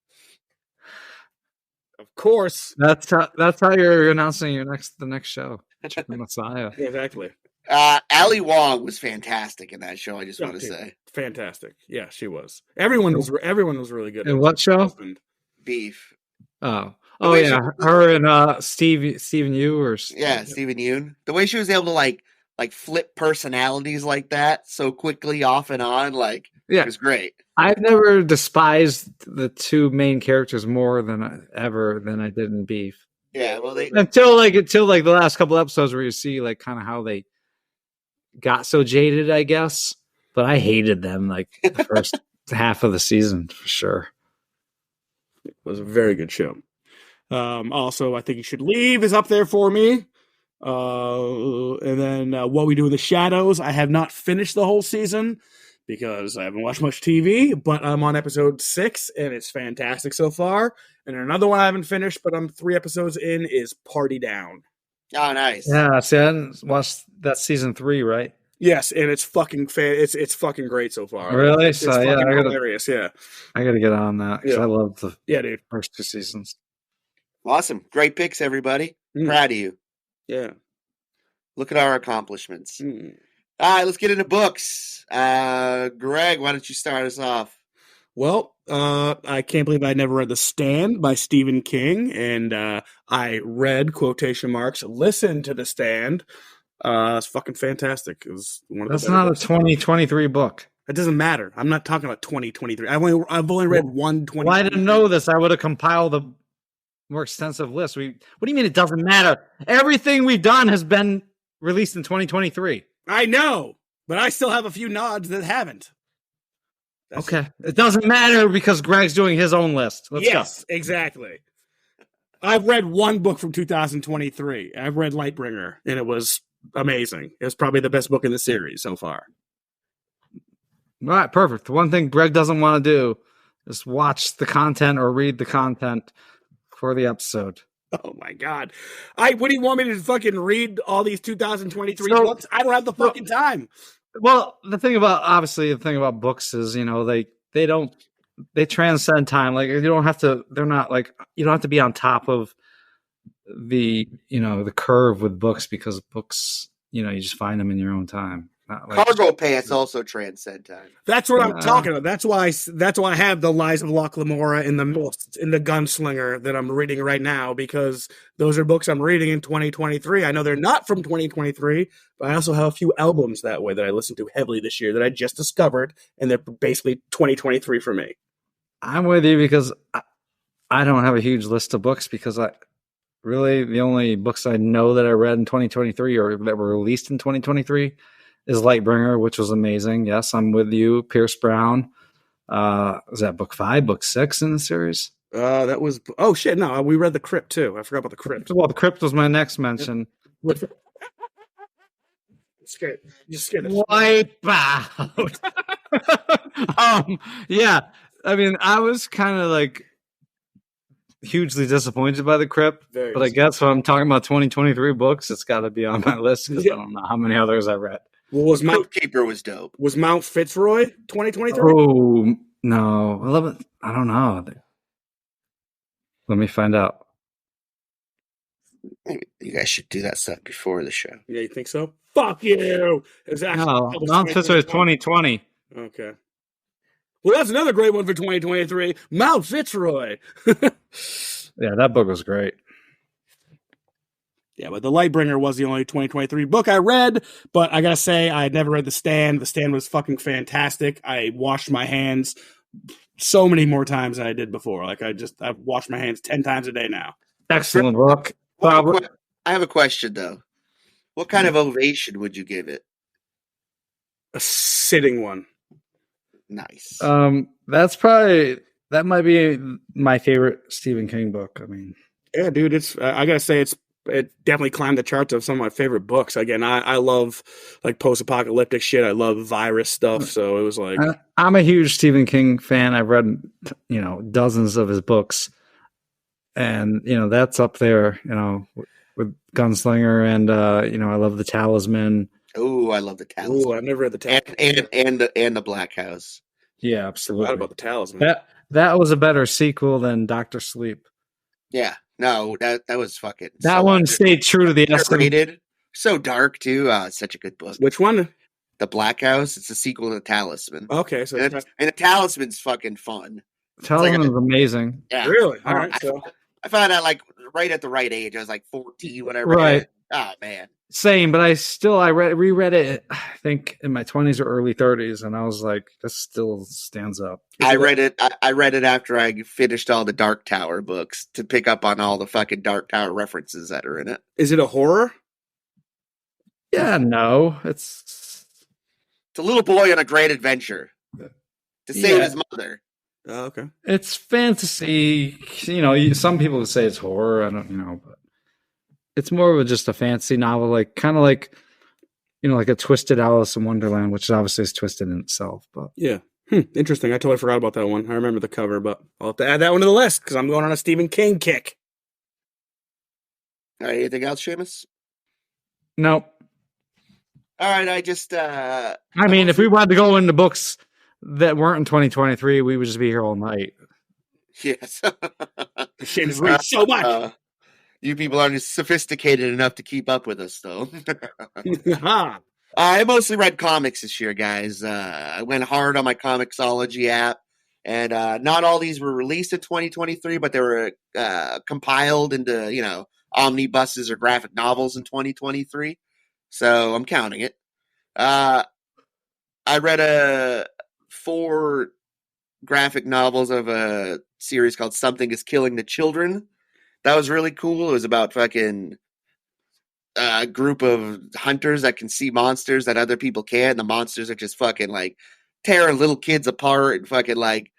Of course. That's how you're announcing the next show. Chicken Messiah. Yeah, exactly. Ali Wong was fantastic in that show, I just want to say. Fantastic. Yeah, she was. Everyone was really good. In what show? Beef. Oh yeah, her and Steven Yeun Steven Yeun. The way she was able to like flip personalities like that so quickly off and on, it was great. I've never despised the two main characters more than I did in Beef. Yeah, well, until the last couple episodes where you see kind of how they got so jaded, I guess. But I hated them the first half of the season for sure. It was a very good show. Also, I think You Should Leave is up there for me. And then What We Do in the Shadows. I have not finished the whole season because I haven't watched much TV, but I'm on episode 6 and it's fantastic so far. And another one I haven't finished, but I'm 3 episodes in, is Party Down. Oh, nice. Yeah, see, I didn't watch that season 3, right? Yes, and it's fucking it's fucking great so far. Really? It's fucking hilarious. Yeah, I gotta get on that because I love the dude, first 2 seasons. Awesome. Great picks, everybody. Proud of you. Yeah. Look at our accomplishments. All right, let's get into books. Greg, why don't you start us off? Well, I can't believe I never read The Stand by Stephen King, and I read, quotation marks, listen to The Stand. It's fucking fantastic. It was one of That's not a 2023 book. It doesn't matter. I'm not talking about 2023. I've only read one 20. Well, I didn't know this. I would have compiled a more extensive list. What do you mean it doesn't matter? Everything we've done has been released in 2023. I know, but I still have a few nods that haven't. Okay. It doesn't matter because Greg's doing his own list. Let's go. Exactly. I've read one book from 2023. I've read Lightbringer, and it was amazing. It was probably the best book in the series so far. All right, perfect. The one thing Greg doesn't want to do is watch the content or read the content for the episode. Oh my God. What do you want me to fucking read all these 2023 books? I don't have the fucking time. Well, the thing about books is, they transcend time. You don't have to be on top of the curve with books because books, you just find them in your own time. Cargo pants also transcend time. That's what I'm talking about. That's why I have the Lies of Locke Lamora in the Gunslinger that I'm reading right now, because those are books I'm reading in 2023. I know they're not from 2023, but I also have a few albums that way that I listened to heavily this year that I just discovered, and they're basically 2023 for me. I'm with you because I don't have a huge list of books because the only books I know that I read in 2023 or that were released in 2023 is Lightbringer, which was amazing. Yes, I'm with you. Pierce Brown. Was that book 5, book 6 in the series? That was, oh shit, no, we read The Crypt too. I forgot about The Crypt. Well, The Crypt was my next mention. Just scared. Wipe out. Yeah. I mean, I was kind of hugely disappointed by The Crypt, Very but I guess when I'm talking about 2023 books, it's got to be on my list because I don't know how many others I read. Well, was Crypt Keeper was dope. Mount Fitzroy 2023? Oh no, 11. I don't know. Let me find out. Maybe you guys should do that stuff before the show. Yeah, you think so? Fuck you. It's actually No, Mount Fitzroy is 2020. Okay. Well, that's another great one for 2023. Mount Fitzroy. Yeah, that book was great. Yeah, but The Lightbringer was the only 2023 book I read, but I gotta say, I had never read The Stand. The Stand was fucking fantastic. I washed my hands so many more times than I did before. Like, I've washed my hands 10 times a day now. Excellent book. I have a question, though. What kind of ovation would you give it? A sitting one. Nice. That might be my favorite Stephen King book. I mean, Yeah, dude, I gotta say, it definitely climbed the charts of some of my favorite books. Again, I love like post-apocalyptic shit. I love virus stuff. So it was like, I'm a huge Stephen King fan. I've read, dozens of his books, and that's up there. With Gunslinger, and I love The Talisman. Oh, I love The Talisman. oh, I've never read The Talisman. And the Black House. Yeah, I absolutely. forgot about The Talisman. That was a better sequel than Doctor Sleep. Yeah, no, that was fucking. That one stayed true to the essence. Underrated. So dark too. Such a good book. Which one? The Black House. It's a sequel to The Talisman. Okay, so And The Talisman's fucking fun. Talisman is amazing. Yeah, really? All right. So I found out like right at the right age. I was like 14 when I read Right. it. Oh man. Same, but I reread it, I think in my 20s or early 30s, and I was like, this still stands up. I read it after I finished all the Dark Tower books to pick up on all the fucking Dark Tower references that are in it. is it a horror? Yeah, no, It's a little boy on a great adventure to save his mother. Oh, okay. it's fantasy. Some people would say it's horror. I don't, but it's more of just a fantasy novel, like kind of like, like a twisted Alice in Wonderland, which obviously is twisted in itself. But Yeah. Interesting. I totally forgot about that one. I remember the cover, but I'll have to add that one to the list because I'm going on a Stephen King kick. All right, anything else, Seamus? no, All right, I just I mean, if we wanted to go into books that weren't in 2023, we would just be here all night. yes. Seamus reads so much. You people aren't sophisticated enough to keep up with us, though. Ha. I mostly read comics this year, guys. I went hard on my Comixology app, and not all these were released in 2023, but they were compiled into, omnibuses or graphic novels in 2023. So I'm counting it. I read 4 graphic novels of a series called Something is Killing the Children. That was really cool. It was about fucking a group of hunters that can see monsters that other people can't. The monsters are just fucking like tearing little kids apart and fucking like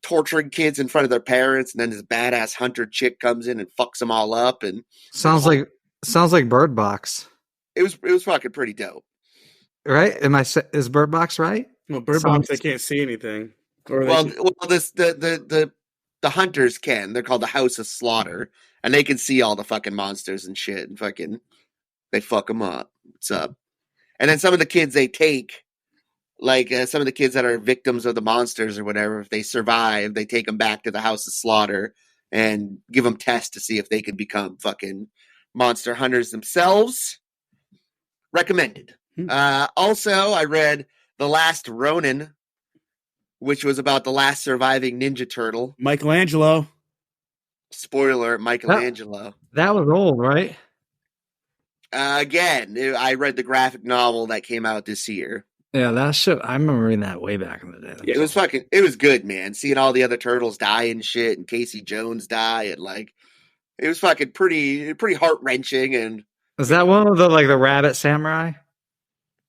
torturing kids in front of their parents. And then this badass hunter chick comes in and fucks them all up. And Sounds like Bird Box, it was fucking pretty dope. right? Is Bird Box right? Well, Bird Box, they can't see anything. Or Well, the hunters can. They're called the House of Slaughter, and they can see all the fucking monsters and shit, and fucking they fuck them up. What's up? And then some of the kids they take, like some of the kids that are victims of the monsters or whatever, if they survive, they take them back to the House of Slaughter and give them tests to see if they can become fucking monster hunters themselves. Recommended. Also, I read The Last Ronin, which was about the last surviving Ninja Turtle. Michelangelo. Spoiler, Michelangelo. That was old, right? Again, I read the graphic novel that came out this year. Yeah, that shit. I remember reading that way back in the day. Yeah. It was good, man. Seeing all the other turtles die and shit, and Casey Jones die, and like, it was fucking pretty heart-wrenching. And Is that one of the the rabbit samurai?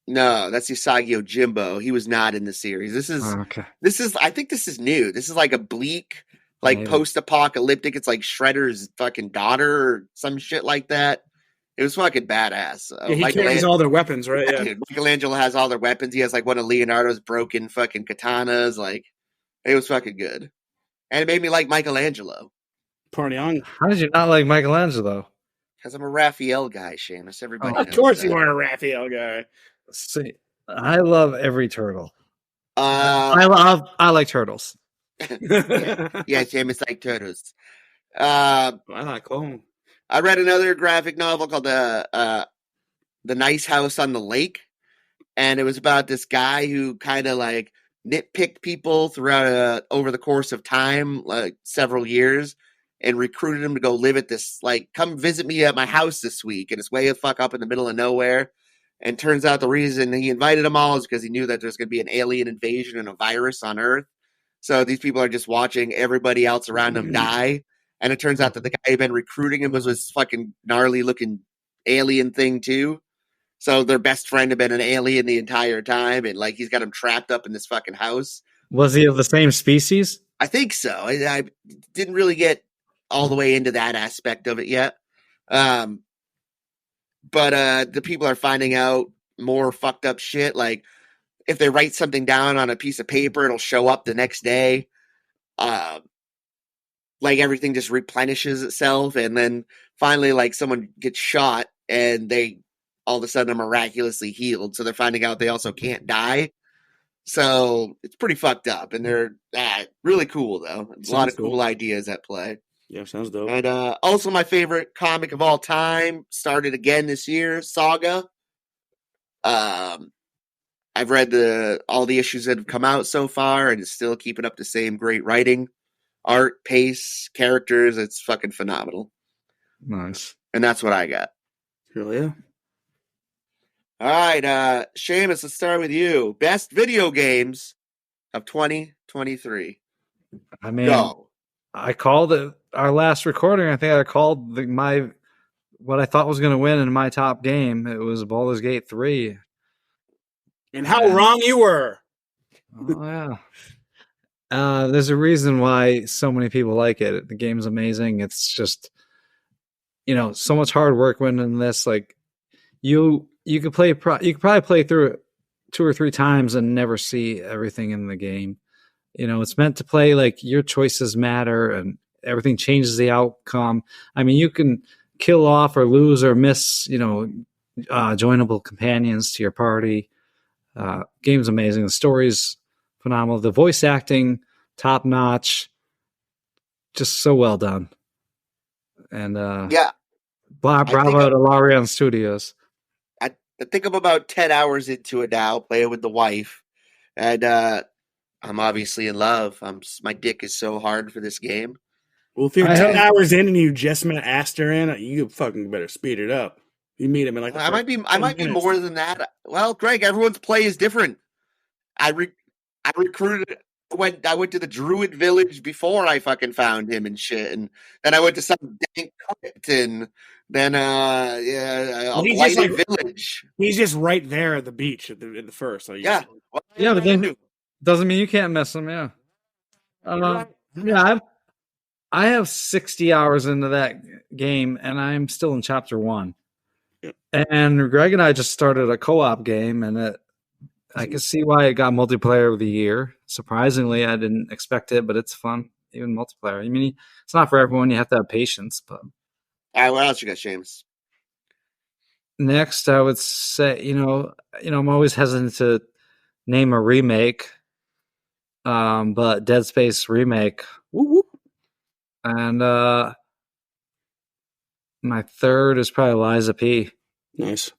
no, that's Usagi Yojimbo. He was not in the series. This is Okay. I think this is new. This is like a bleak, like Maybe. post-apocalyptic. It's like Shredder's fucking daughter or some shit like that. It was fucking badass. Yeah, he carries all their weapons, right? Yeah. Dude, Michelangelo has all their weapons. He has like one of Leonardo's broken fucking katanas. Like, it was fucking good. And it made me like Michelangelo. Party on. How did you not like Michelangelo? Because I'm a Raphael guy, Seamus. Everybody knows Of course that. you are a Raphael guy. See, I love every turtle. Uh, I like turtles. yeah, Seamus like turtles. I like clone. I read another graphic novel called The Nice House on the Lake, and it was about this guy who kind of like nitpicked people throughout over the course of time, like several years, and recruited him to go live at this, like, come visit me at my house this week, and it's way the fuck up in the middle of nowhere. And turns out the reason he invited them all is because he knew that there's going to be an alien invasion and a virus on Earth. So these people are just watching everybody else around them die. And it turns out that the guy who'd been recruiting him was this fucking gnarly looking alien thing too. So their best friend had been an alien the entire time, and like he's got him trapped up in this fucking house. Was he of the same species? I think so. I didn't really get all the way into that aspect of it yet. But the people are finding out more fucked up shit. Like if they write something down on a piece of paper, it'll show up the next day. Like everything just replenishes itself, and then finally, like someone gets shot, and they all of a sudden are miraculously healed. So they're finding out they also can't die. So it's pretty fucked up, and they're really cool though. A lot of cool ideas at play. Yeah, sounds dope. And also my favorite comic of all time started again this year, Saga. I've read all the issues that have come out so far, and it's still keeping up the same great writing, art, pace, characters. It's fucking phenomenal. Nice. And that's what I got. Hell yeah. All right, Seamus, let's start with you. Best video games of 2023. I mean, Go. I called it our last recording. I think I called what I thought was going to win in my top game. It was Baldur's Gate 3. And how wrong you were. Oh yeah. There's a reason why so many people like it. The game's amazing. It's just, so much hard work went in this. Like you could probably play through it 2 or 3 times and never see everything in the game. It's meant to play like your choices matter and everything changes the outcome. I mean, you can kill off or lose or miss, joinable companions to your party. Game's amazing. The story's phenomenal. The voice acting, top notch. Just so well done. And yeah, bravo to Larian Studios. I think I'm about 10 hours into it now, playing with the wife, and I'm obviously in love. My dick is so hard for this game. Well, if you're 10 hours in and you just met Aster you fucking better speed it up. You meet him in like I might be more than that. Well, Greg, everyone's play is different. I recruited when I went to the Druid village before I fucking found him and shit, and then I went to some dank crypt, and then a blighted village. He's just right there at the beach at the first. So yeah, but then doesn't mean you can't miss him. Yeah, I have 60 hours into that game, and I'm still in chapter 1. Yeah. And Greg and I just started a co-op game, and I can see why it got multiplayer of the year. Surprisingly, I didn't expect it, but it's fun, even multiplayer. I mean, it's not for everyone. You have to have patience. But all right, what else you got, Seamus? Next, I would say, I'm always hesitant to name a remake, but Dead Space remake. Whoop, whoop. And my third is probably Liza P. Nice.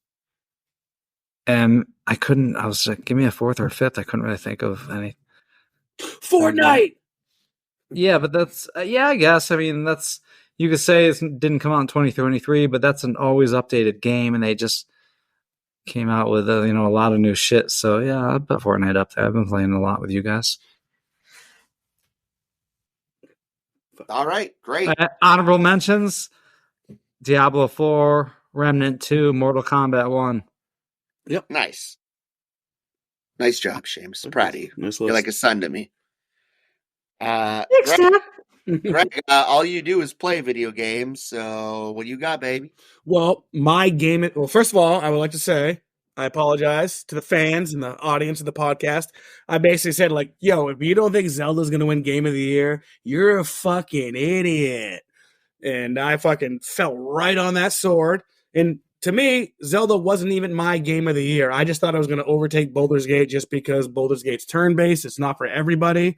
And I was like, give me a fourth or fifth. I couldn't really think of any. Fortnite! Yeah, but that's, I guess. I mean, you could say it didn't come out in 2023, but that's an always updated game, and they just came out with, a lot of new shit. So, yeah, I'd put Fortnite up there. I've been playing a lot with you guys. All right, great. Honorable mentions: Diablo 4, Remnant 2, Mortal Kombat 1. Yep, nice job, Seamus. Proud of you. Nice You're like a son to me. Greg, all you do is play video games. So what do you got, baby? Well, first of all, I would like to say I apologize to the fans and the audience of the podcast. I basically said, like, yo, if you don't think Zelda's going to win Game of the Year, you're a fucking idiot. and I fucking fell right on that sword. And to me, Zelda wasn't even my game of the year. I just thought I was going to overtake Baldur's Gate just because Baldur's Gate's turn-based. It's not for everybody.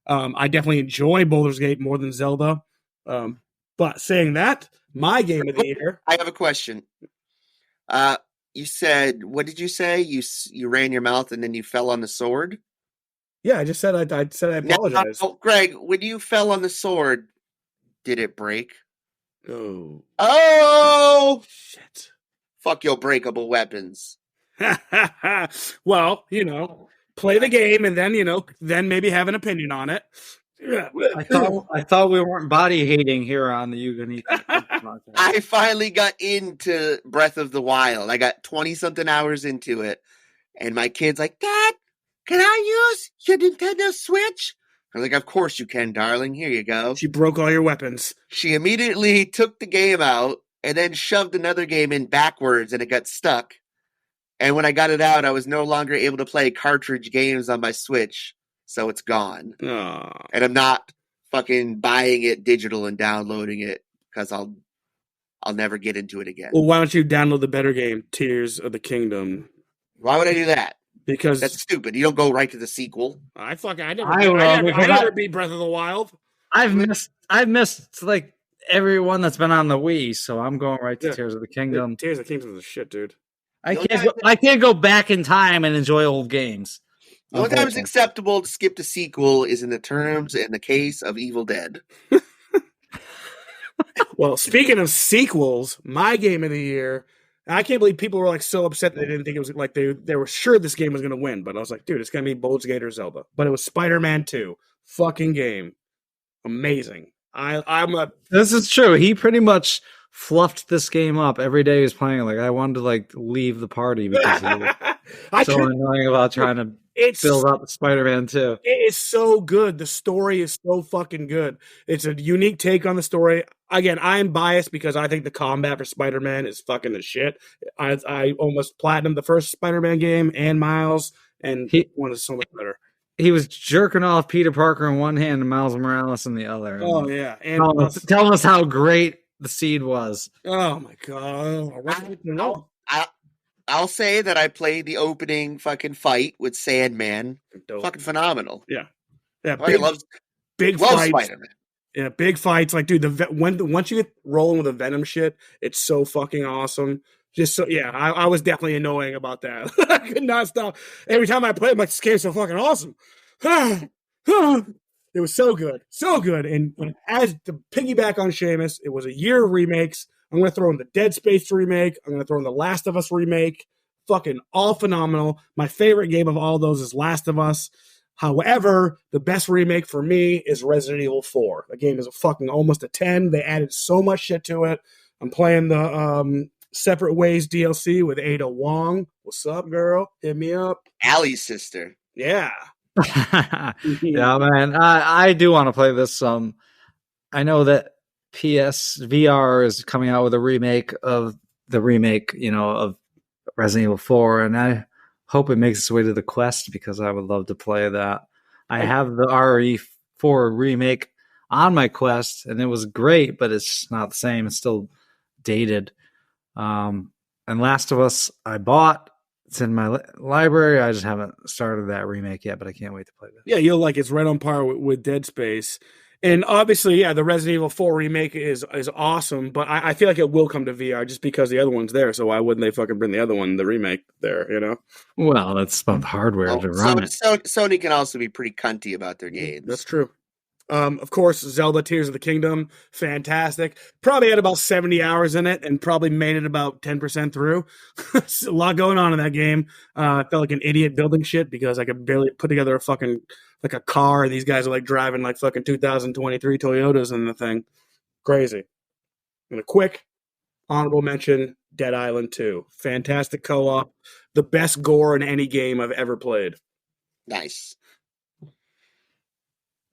I definitely enjoy Baldur's Gate more than Zelda. But saying that, my game of the year. I have a question. You said, what did you say? You ran your mouth and then you fell on the sword? Yeah, I just said I said I apologize. Now, Greg, when you fell on the sword, did it break? Oh. Oh! Shit. Fuck your breakable weapons. Well, play the game and then maybe have an opinion on it. I thought we weren't body hating here on the Yugonita. I finally got into Breath of the Wild. I got 20-something hours into it. And my kid's like, Dad, can I use your Nintendo Switch? I was like, of course you can, darling. Here you go. She broke all your weapons. She immediately took the game out and then shoved another game in backwards and it got stuck. And when I got it out, I was no longer able to play cartridge games on my Switch. So it's gone. Oh. And I'm not fucking buying it digital and downloading it because I'll never get into it again. Well, why don't you download the better game, Tears of the Kingdom? Why would I do that? Because that's stupid. You don't go right to the sequel. I never beat Breath of the Wild. I've missed like everyone that's been on the Wii, so I'm going right to Tears of the Kingdom. Tears of the Kingdom is shit, dude. I can't go back in time and enjoy old games. The only time it's acceptable to skip the sequel is in the terms and the case of Evil Dead. Well, speaking of sequels, my game of the year, I can't believe people were like so upset that they didn't think it was like they were sure this game was going to win. But I was like, dude, it's going to be Baldur's Gate or Zelda. But it was Spider-Man 2. Fucking game. Amazing. This is true. He pretty much fluffed this game up every day he was playing. Like, I wanted to like leave the party because he was so annoying about trying to build up Spider-Man 2. It is so good. The story is so fucking good. It's a unique take on the story. Again, I am biased because I think the combat for Spider-Man is fucking the shit. I almost platinumed the first Spider-Man game and Miles, and one is so much better. He was jerking off Peter Parker in one hand and Miles Morales in the other. Oh, yeah. And telling us how great the Seed was. Oh, my God. I'll say that I played the opening fucking fight with Sandman. Dope. Fucking phenomenal. Yeah. Big fights. Spider-Man. Yeah, big fights. Like, dude, once you get rolling with the Venom shit, it's so fucking awesome. Just so, yeah, I was definitely annoying about that. I could not stop. Every time I play, I'm like, this game's so fucking awesome. It was so good. So good. And as to piggyback on Seamus, it was a year of remakes. I'm going to throw in the Dead Space remake. I'm going to throw in the Last of Us remake. Fucking all phenomenal. My favorite game of all those is Last of Us. However, the best remake for me is Resident Evil 4. The game is a fucking almost a 10. They added so much shit to it. I'm playing the Separate Ways DLC with Ada Wong. What's up, girl? Hit me up. Allie's sister. Yeah. Yeah, man. I do want to play this. I know that PSVR is coming out with a remake of the remake, of Resident Evil 4, and I hope it makes its way to the Quest because I would love to play that. I have the RE4 remake on my Quest, and it was great, but it's not the same. It's still dated. And Last of Us, I bought. It's in my library. I just haven't started that remake yet, but I can't wait to play that. Yeah, you'll like it's right on par with Dead Space. And obviously, yeah, the Resident Evil 4 remake is awesome, but I feel like it will come to VR just because the other one's there. So why wouldn't they fucking bring the other one, the remake, there, Well, that's about the hardware to run it. Sony can also be pretty cunty about their games. That's true. Of course, Zelda Tears of the Kingdom, fantastic. Probably had about 70 hours in it and probably made it about 10% through. A lot going on in that game. I felt like an idiot building shit because I could barely put together a car. These guys are like driving like fucking 2023 Toyotas in the thing. Crazy. And a quick honorable mention, Dead Island 2. Fantastic co-op. The best gore in any game I've ever played. Nice.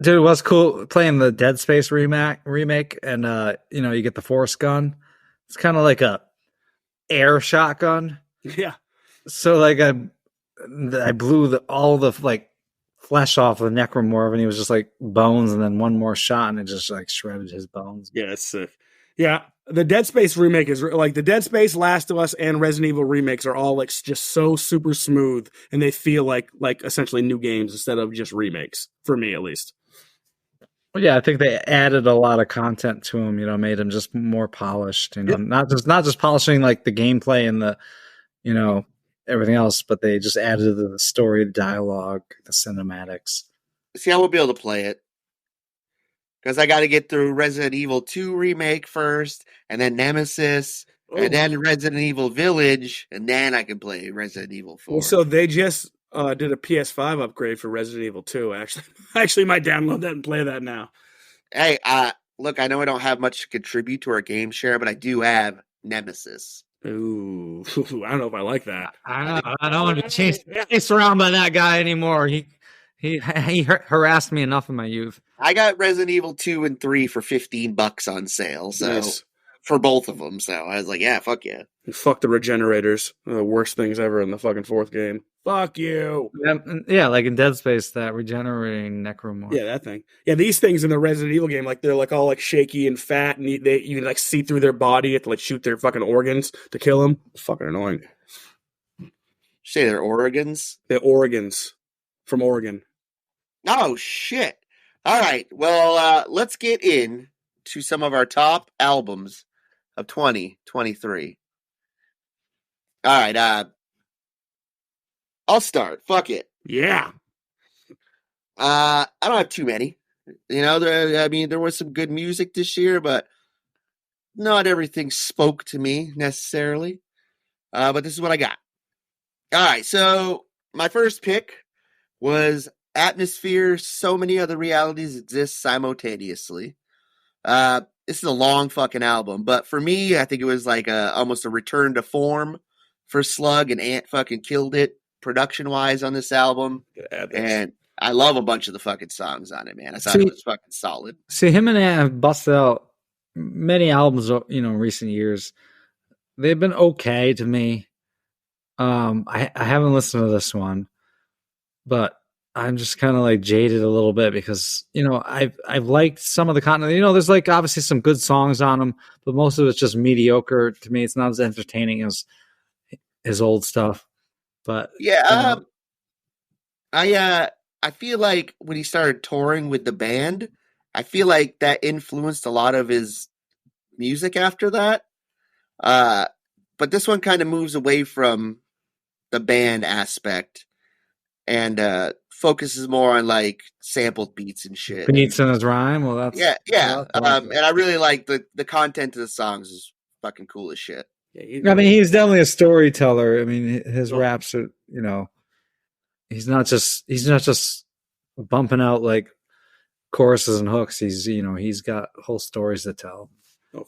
Dude, it was cool playing the Dead Space remake, and you get the force gun. It's kind of like a air shotgun. Yeah. So like I blew all the like flesh off of the necromorph, and he was just like bones, and then one more shot, and it just like shredded his bones. Yeah, it's sick. Yeah, the Dead Space remake is like the Dead Space, Last of Us, and Resident Evil remakes are all like just so super smooth, and they feel like essentially new games instead of just remakes. For me, at least. Well, yeah, I think they added a lot of content to them. Made them just more polished. Yep. Not just polishing like the gameplay and the everything else, but they just added the story, the dialogue, the cinematics. See, I won't be able to play it because I got to get through Resident Evil 2 remake first, and then Nemesis, and then Resident Evil Village, and then I can play Resident Evil 4. Well, so they just did a PS5 upgrade for Resident Evil 2. Actually, might download that and play that now. Hey, look, I know I don't have much to contribute to our game share, but I do have Nemesis. Ooh, I don't know if I like that. I don't want to chase around by that guy anymore. He harassed me enough in my youth. I got Resident Evil 2 and 3 for $15 on sale, so Nice. for both of them. So I was like, yeah, fuck yeah. Fuck the regenerators. The worst things ever in the fucking fourth game. Fuck you. Yeah, like in Dead Space, that regenerating necromorph. Yeah, that thing. Yeah, these things in the Resident Evil game, like they're like all like shaky and fat, and you can like see through their body. You have to like shoot their fucking organs to kill them. It's fucking annoying. Say they're Oregons? They're organs from Oregon. Oh, shit. All right. Well, let's get in to some of our top albums of 2023. All right. I'll start. Fuck it. Yeah. I don't have too many. There was some good music this year, but not everything spoke to me necessarily. But this is what I got. All right. So my first pick was Atmosphere, So Many Other Realities Exist Simultaneously. This is a long fucking album, but for me, I think it was like almost a return to form for Slug, and Ant fucking killed it production-wise on this album. And I love a bunch of the fucking songs on it, man. I thought it was fucking solid. See, him and Ant have busted out many albums, in recent years. They've been okay to me. I haven't listened to this one, but I'm just kind of like jaded a little bit because I've liked some of the content. There's like obviously some good songs on them, but most of it's just mediocre to me. It's not as entertaining as his old stuff. But yeah, I feel like when he started touring with the band, I feel like that influenced a lot of his music after that. But this one kind of moves away from the band aspect and focuses more on like sampled beats and shit. Beats in his rhyme. Well, that's yeah. And I really like the content of the songs is fucking cool as shit. Yeah, I mean, he's definitely a storyteller. I mean, his raps are, he's not just bumping out like choruses and hooks. He's got whole stories to tell.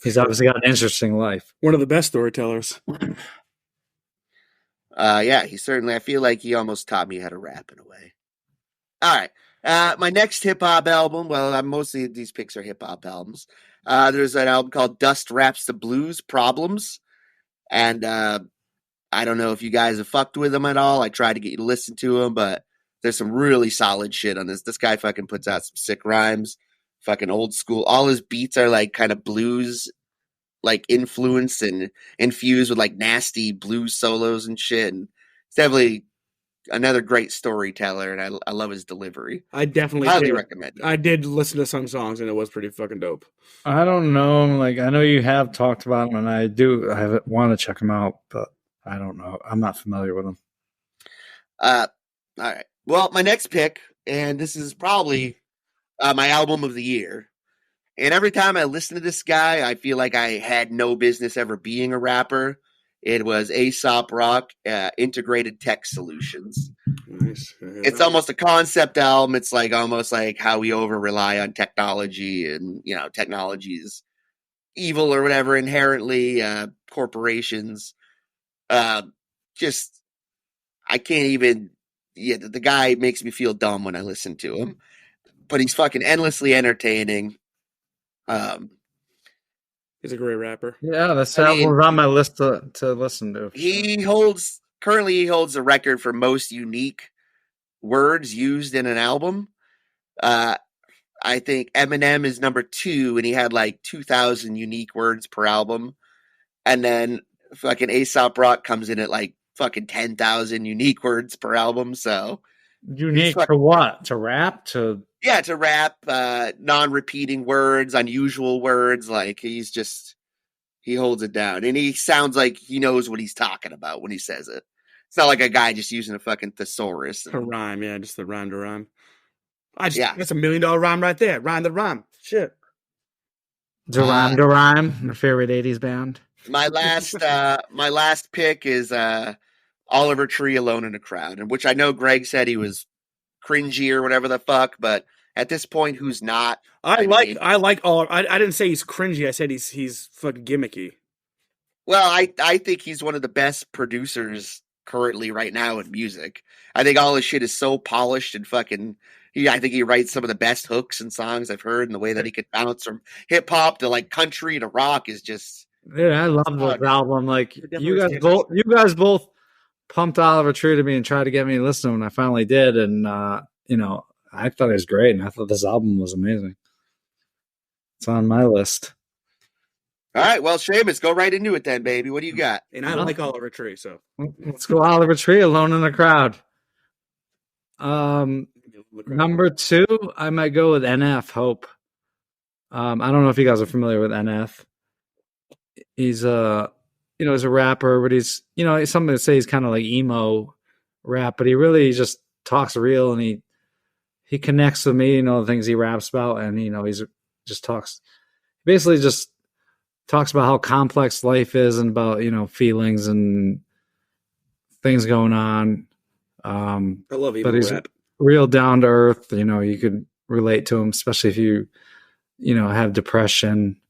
He's obviously got an interesting life. One of the best storytellers. Yeah, he certainly, I feel like he almost taught me how to rap in a way. All right. My next hip hop album, well, mostly these picks are hip hop albums. There's an album called Dust Raps the Blues Problems. And I don't know if you guys have fucked with him at all. I tried to get you to listen to him, but there's some really solid shit on this. This guy fucking puts out some sick rhymes, fucking old school. All his beats are like kind of blues, like influenced and infused with like nasty blues solos and shit. And it's definitely another great storyteller, and I love his delivery. I definitely highly recommend it. I did listen to some songs, and it was pretty fucking dope. I don't know. Like, I know you have talked about him, and I want to check him out, but I don't know. I'm not familiar with him. All right. Well, my next pick, and this is probably my album of the year. And every time I listen to this guy, I feel like I had no business ever being a rapper. It was Aesop Rock, Integrated Tech Solutions. Nice. It's almost a concept album. It's like almost like how we over rely on technology, and technology is evil or whatever inherently. Corporations, just I can't even. Yeah, the guy makes me feel dumb when I listen to him, but he's fucking endlessly entertaining. He's a great rapper. Yeah, that's on my list to listen to. He currently holds the record for most unique words used in an album. I I think Eminem is number 2, and he had like 2,000 unique words per album. And then fucking Aesop Rock comes in at like fucking 10,000 unique words per album. So Unique to what? To rap? To rap, non-repeating words, unusual words. Like he holds it down, and he sounds like he knows what he's talking about when he says it. It's not like a guy just using a fucking thesaurus. A rhyme, yeah, just the rhyme to rhyme. That's $1 million rhyme right there. Rhyme the rhyme. Shit. Duran Duran, my favorite 80s band. My last pick is Oliver Tree, Alone in a Crowd, and which I know Greg said he was cringy or whatever the fuck, but at this point, who's not? I didn't say he's cringy. I said he's fucking gimmicky. Well, I think he's one of the best producers currently right now in music. I think all his shit is so polished and fucking. I think he writes some of the best hooks and songs I've heard, and the way that he could bounce from hip hop to like country to rock is just. Dude, I love this album. Like you guys both pumped Oliver Tree to me and tried to get me to listen when I finally did, and I thought it was great, and I thought this album was amazing. It's on my list. All right, well, Seamus, go right into it then, baby. What do you got? And I like Oliver Tree, so let's go Oliver Tree, Alone in the Crowd. Number 2, I might go with NF, Hope. I don't know if you guys are familiar with NF. He's he's a rapper, but he's some would say he's kind of like emo rap, but he really just talks real, and he connects with me, the things he raps about, and he's just basically talks about how complex life is and about feelings and things going on. I love emo but he's rap. Real down to earth. You could relate to him, especially if you have depression.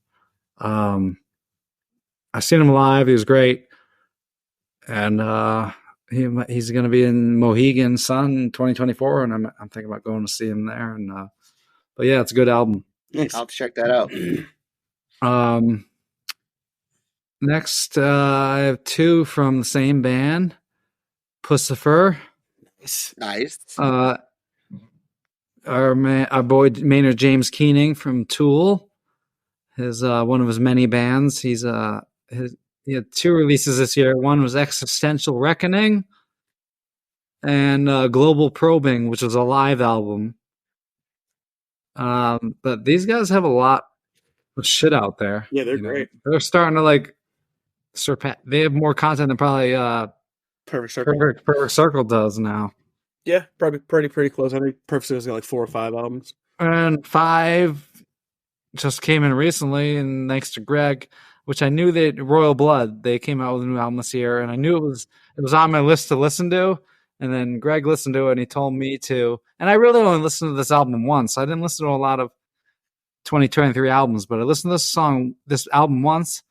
I've seen him live. He was great, and he's going to be in Mohegan Sun 2024, and I'm thinking about going to see him there. And but yeah, it's a good album. Nice. I'll check that out. Next, I have 2 from the same band, Pussifer. Nice. Our boy Maynard James Keening from Tool. His one of his many bands. He had 2 releases this year. One was Existential Reckoning and Global Probing, which was a live album. But these guys have a lot of shit out there. Yeah, they're great. They're starting to surpass. They have more content than probably Perfect Circle. Perfect Circle does now. Yeah, probably pretty close. I think Perfect Circle's got like 4 or 5 albums. And 5 just came in recently, and thanks to Greg, which I knew that Royal Blood, they came out with a new album this year, and I knew it was on my list to listen to. And then Greg listened to it, and he told me to. And I really only listened to this album once. I didn't listen to a lot of 2023 albums, but I listened to this album once,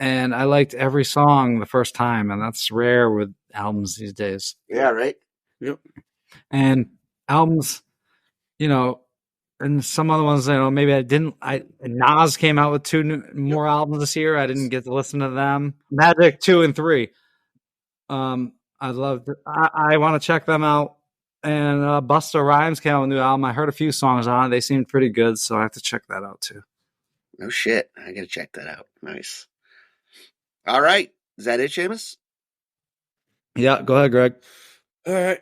and I liked every song the first time, and that's rare with albums these days. Yeah, right. Yep. And albums, and some other ones, maybe I didn't. Nas came out with 2 more albums this year. I didn't get to listen to them. Magic 2 and 3. I want to check them out. And Busta Rhymes came out with a new album. I heard a few songs on it. They seemed pretty good, so I have to check that out too. No shit. I gotta check that out. Nice. All right. Is that it, Seamus? Yeah, go ahead, Greg. All right.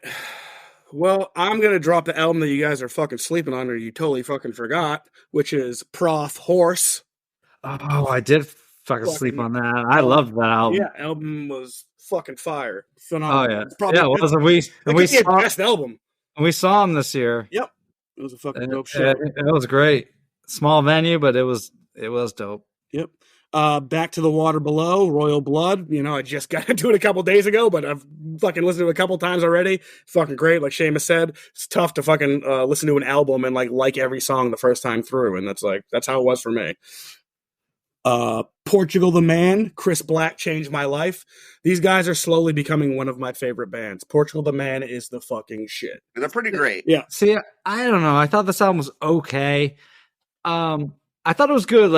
Well, I'm going to drop the album that you guys are fucking sleeping on or you totally fucking forgot, which is Prof Horse. Oh, I did fucking sleep on that. I loved that album. Yeah, album was fucking fire. Phenomenal. Oh, yeah. It's probably it was. We saw best album. And we saw him this year. Yep. It was a fucking dope show. It was great. Small venue, but it was dope. Yep. Back to the Water Below, Royal Blood. I just got into it a couple days ago, but I've fucking listened to it a couple times already. Fucking great. Like Seamus said, it's tough to fucking listen to an album and like every song the first time through. And that's how it was for me. Portugal the Man, Chris Black changed my life. These guys are slowly becoming one of my favorite bands. Portugal the Man is the fucking shit. They're pretty great. Yeah. See, I don't know. I thought this album was okay. I thought it was good.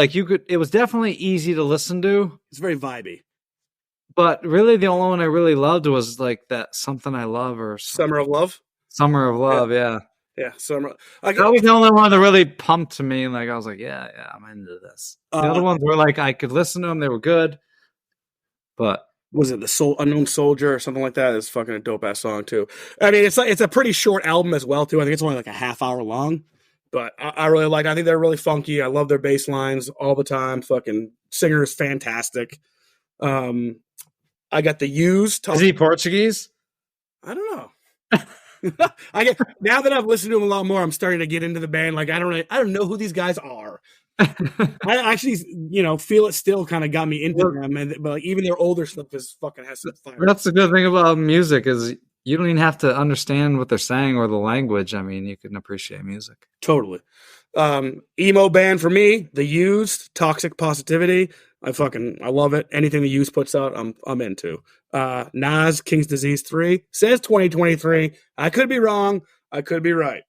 It was definitely easy to listen to. It's very vibey. But really, the only one I really loved was like that Something I Love or Summer of Love. Summer of Love, yeah. Yeah, so That was the only one that really pumped to me. Like I was like, yeah, I'm into this. The other ones were like I could listen to them; they were good. But was it the Unknown Soldier or something like that? It's fucking a dope ass song too. I mean, it's a pretty short album as well too. I think it's only like a half hour long, but I really like. I think they're really funky. I love their bass lines all the time. Fucking singer is fantastic. I got the Used. Is he Portuguese? I don't know. Now that I've listened to him a lot more, I'm starting to get into the band. Like I don't know who these guys are. I actually, feel it still kind of got me into them, but like, even their older stuff is fucking has some fire. That's the good thing about music is you don't even have to understand what they're saying or the language. I mean, you can appreciate music. Totally. Emo band for me, The Used, Toxic Positivity. I love it. Anything The Used puts out, I'm into. Nas, King's Disease 3 says 2023. I could be wrong. I could be right.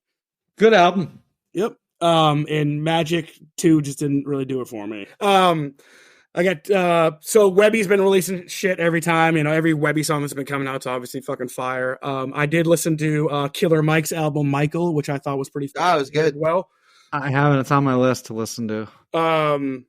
Good album. Yep. And Magic 2 just didn't really do it for me. I got so Webby's been releasing shit every time. Every Webby song that's been coming out is obviously fucking fire. I did listen to Killer Mike's album Michael, which I thought was pretty it was good. Well, I haven't. It's on my list to listen to.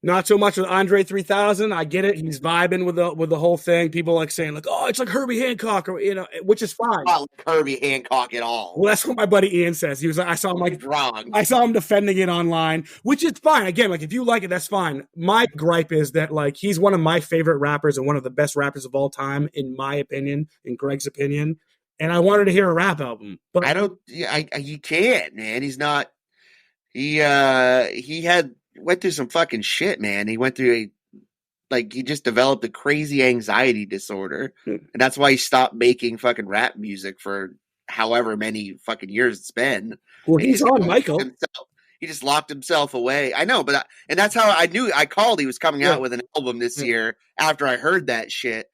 Not so much with Andre 3000. I get it. He's vibing with the whole thing. People like saying like, "Oh, it's like Herbie Hancock," or which is fine. Not like Herbie Hancock at all. Well, that's what my buddy Ian says. He was like, I saw him defending it online, which is fine. Again, like if you like it, that's fine. My gripe is that like he's one of my favorite rappers and one of the best rappers of all time, in my opinion, in Greg's opinion. And I wanted to hear a rap album, but he can't, man. He's not. He went through some fucking shit, man. He went through he just developed a crazy anxiety disorder. And that's why he stopped making fucking rap music for however many fucking years it's been. Well, he's on Michael. He just locked himself away. I know, but and that's how I knew. I called he was coming out with an album this year after I heard that shit.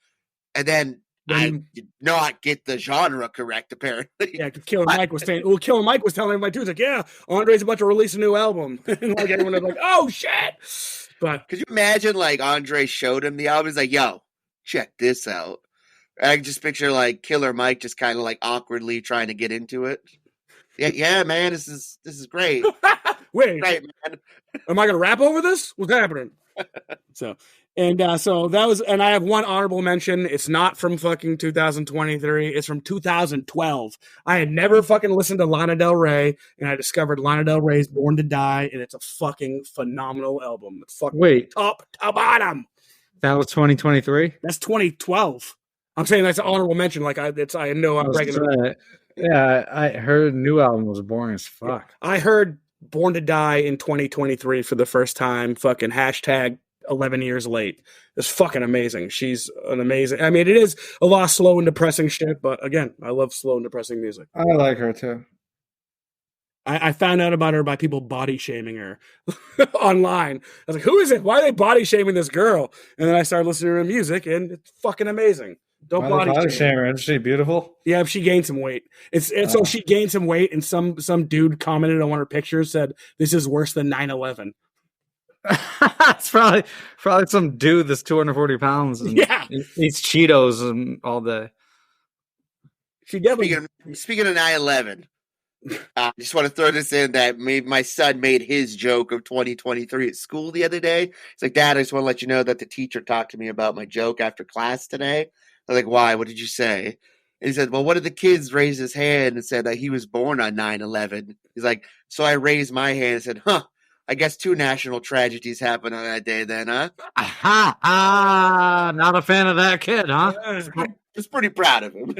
And then I did not get the genre correct, apparently. Yeah, because Killer Mike was saying, Killer Mike was telling everybody too, he's like, yeah, Andre's about to release a new album. And like everyone was like, oh shit. But could you imagine like Andre showed him the album? He's like, yo, check this out. I can just picture like Killer Mike just kind of like awkwardly trying to get into it. Yeah, man, this is great. Wait, great, man. Am I gonna rap over this? What's happening? So that was, and I have one honorable mention. It's not from fucking 2023. It's from 2012. I had never fucking listened to Lana Del Rey, and I discovered Lana Del Rey's Born to Die, and it's a fucking phenomenal album. It's fucking top to bottom. That was 2023. That's 2012. I'm saying that's an honorable mention. Like I know I'm breaking it. Yeah, I heard new album was boring as fuck. I heard Born to Die in 2023 for the first time. Fucking hashtag 11 years late. It's fucking amazing. She's an amazing. I mean, it is a lot of slow and depressing shit, but again, I love slow and depressing music. I like her too. I found out about her by people body shaming her online. I was like, who is it? Why are they body shaming this girl? And then I started listening to her music, and it's fucking amazing. Don't body shame her. Is she beautiful? Yeah, she gained some weight. So she gained some weight, and some dude commented on one of her pictures, said, "This is worse than 9/11." It's probably some dude that's 240 pounds and eats Cheetos and all day. She definitely. Speaking of 9/11, I just want to throw this in that my son made his joke of 2023 at school the other day. He's like, "Dad, I just want to let you know that the teacher talked to me about my joke after class today." I was like, "Why? What did you say?" And he said, "Well, one of the kids raised his hand and said that he was born on 9/11. He's like, so I raised my hand and said, huh, I guess 2 national tragedies happened on that day then, huh?" Not a fan of that kid, huh? Just pretty proud of him.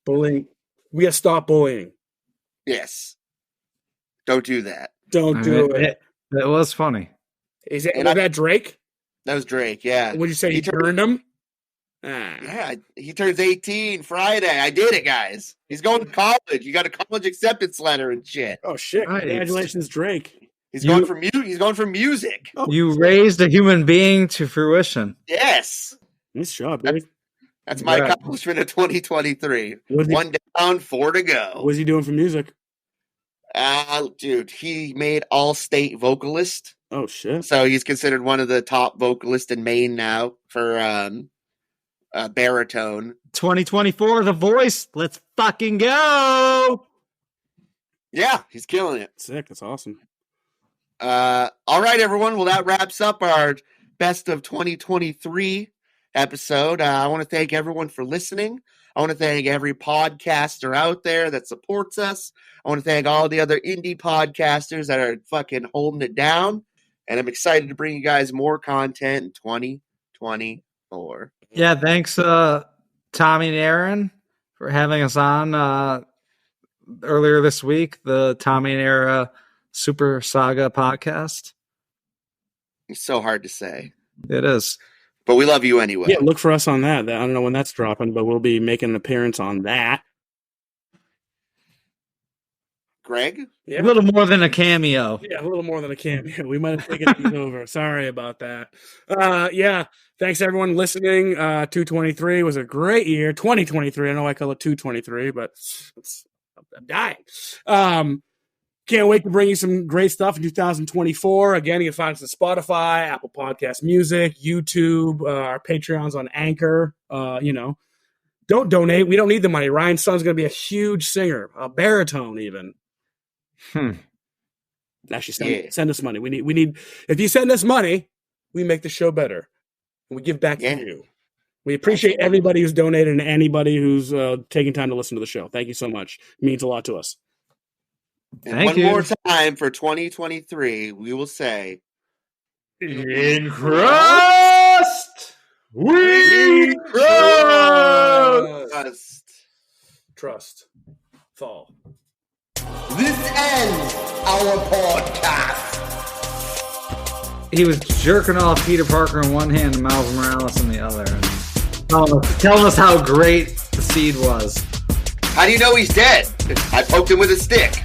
Bullying. We gotta stop bullying. Yes. Don't do that. Don't do it. It was funny. Was that Drake? That was Drake, yeah. Would you say he turned him? Yeah, he turns 18 Friday. I did it, guys. He's going to college. You got a college acceptance letter and shit. Oh shit! Right. Congratulations, Drake. He's going for music. Oh, you raised a human being to fruition. Yes. Nice job, dude. That's my accomplishment of 2023. 1 down, 4 to go. What was he doing for music? Dude, he made all-state vocalist. Oh shit! So he's considered one of the top vocalists in Maine now for baritone. 2024, The Voice. Let's fucking go. Yeah, he's killing it. Sick. That's awesome. All right, everyone. Well, that wraps up our best of 2023 episode. I want to thank everyone for listening. I want to thank every podcaster out there that supports us. I want to thank all the other indie podcasters that are fucking holding it down. And I'm excited to bring you guys more content in 2024. Yeah, thanks, Tommy and Aaron, for having us on earlier this week, the Tommy and Aaron Super Saga podcast. It's so hard to say. It is. But we love you anyway. Yeah, look for us on that. I don't know when that's dropping, but we'll be making an appearance on that. Greg? Yeah. A little more than a cameo. Yeah, a little more than a cameo. We might have taken things over. Sorry about that. Yeah, thanks everyone listening. 223 was a great year. 2023. I know I call it 223, but I'm dying. Can't wait to bring you some great stuff in 2024. Again, you can find us on Spotify, Apple Podcast Music, YouTube, our Patreon's on Anchor. Don't donate. We don't need the money. Ryan's son's going to be a huge singer, a baritone even. Actually, send us money. We need. If you send us money, we make the show better, and we give back to you. We appreciate everybody who's donated and anybody who's taking time to listen to the show. Thank you so much. It means a lot to us. And one more time for 2023, we will say, In Crust, we Trust. Fall. This ends our podcast. He was jerking off Peter Parker in one hand and Miles Morales in the other. And telling us how great the seed was. How do you know he's dead? I poked him with a stick.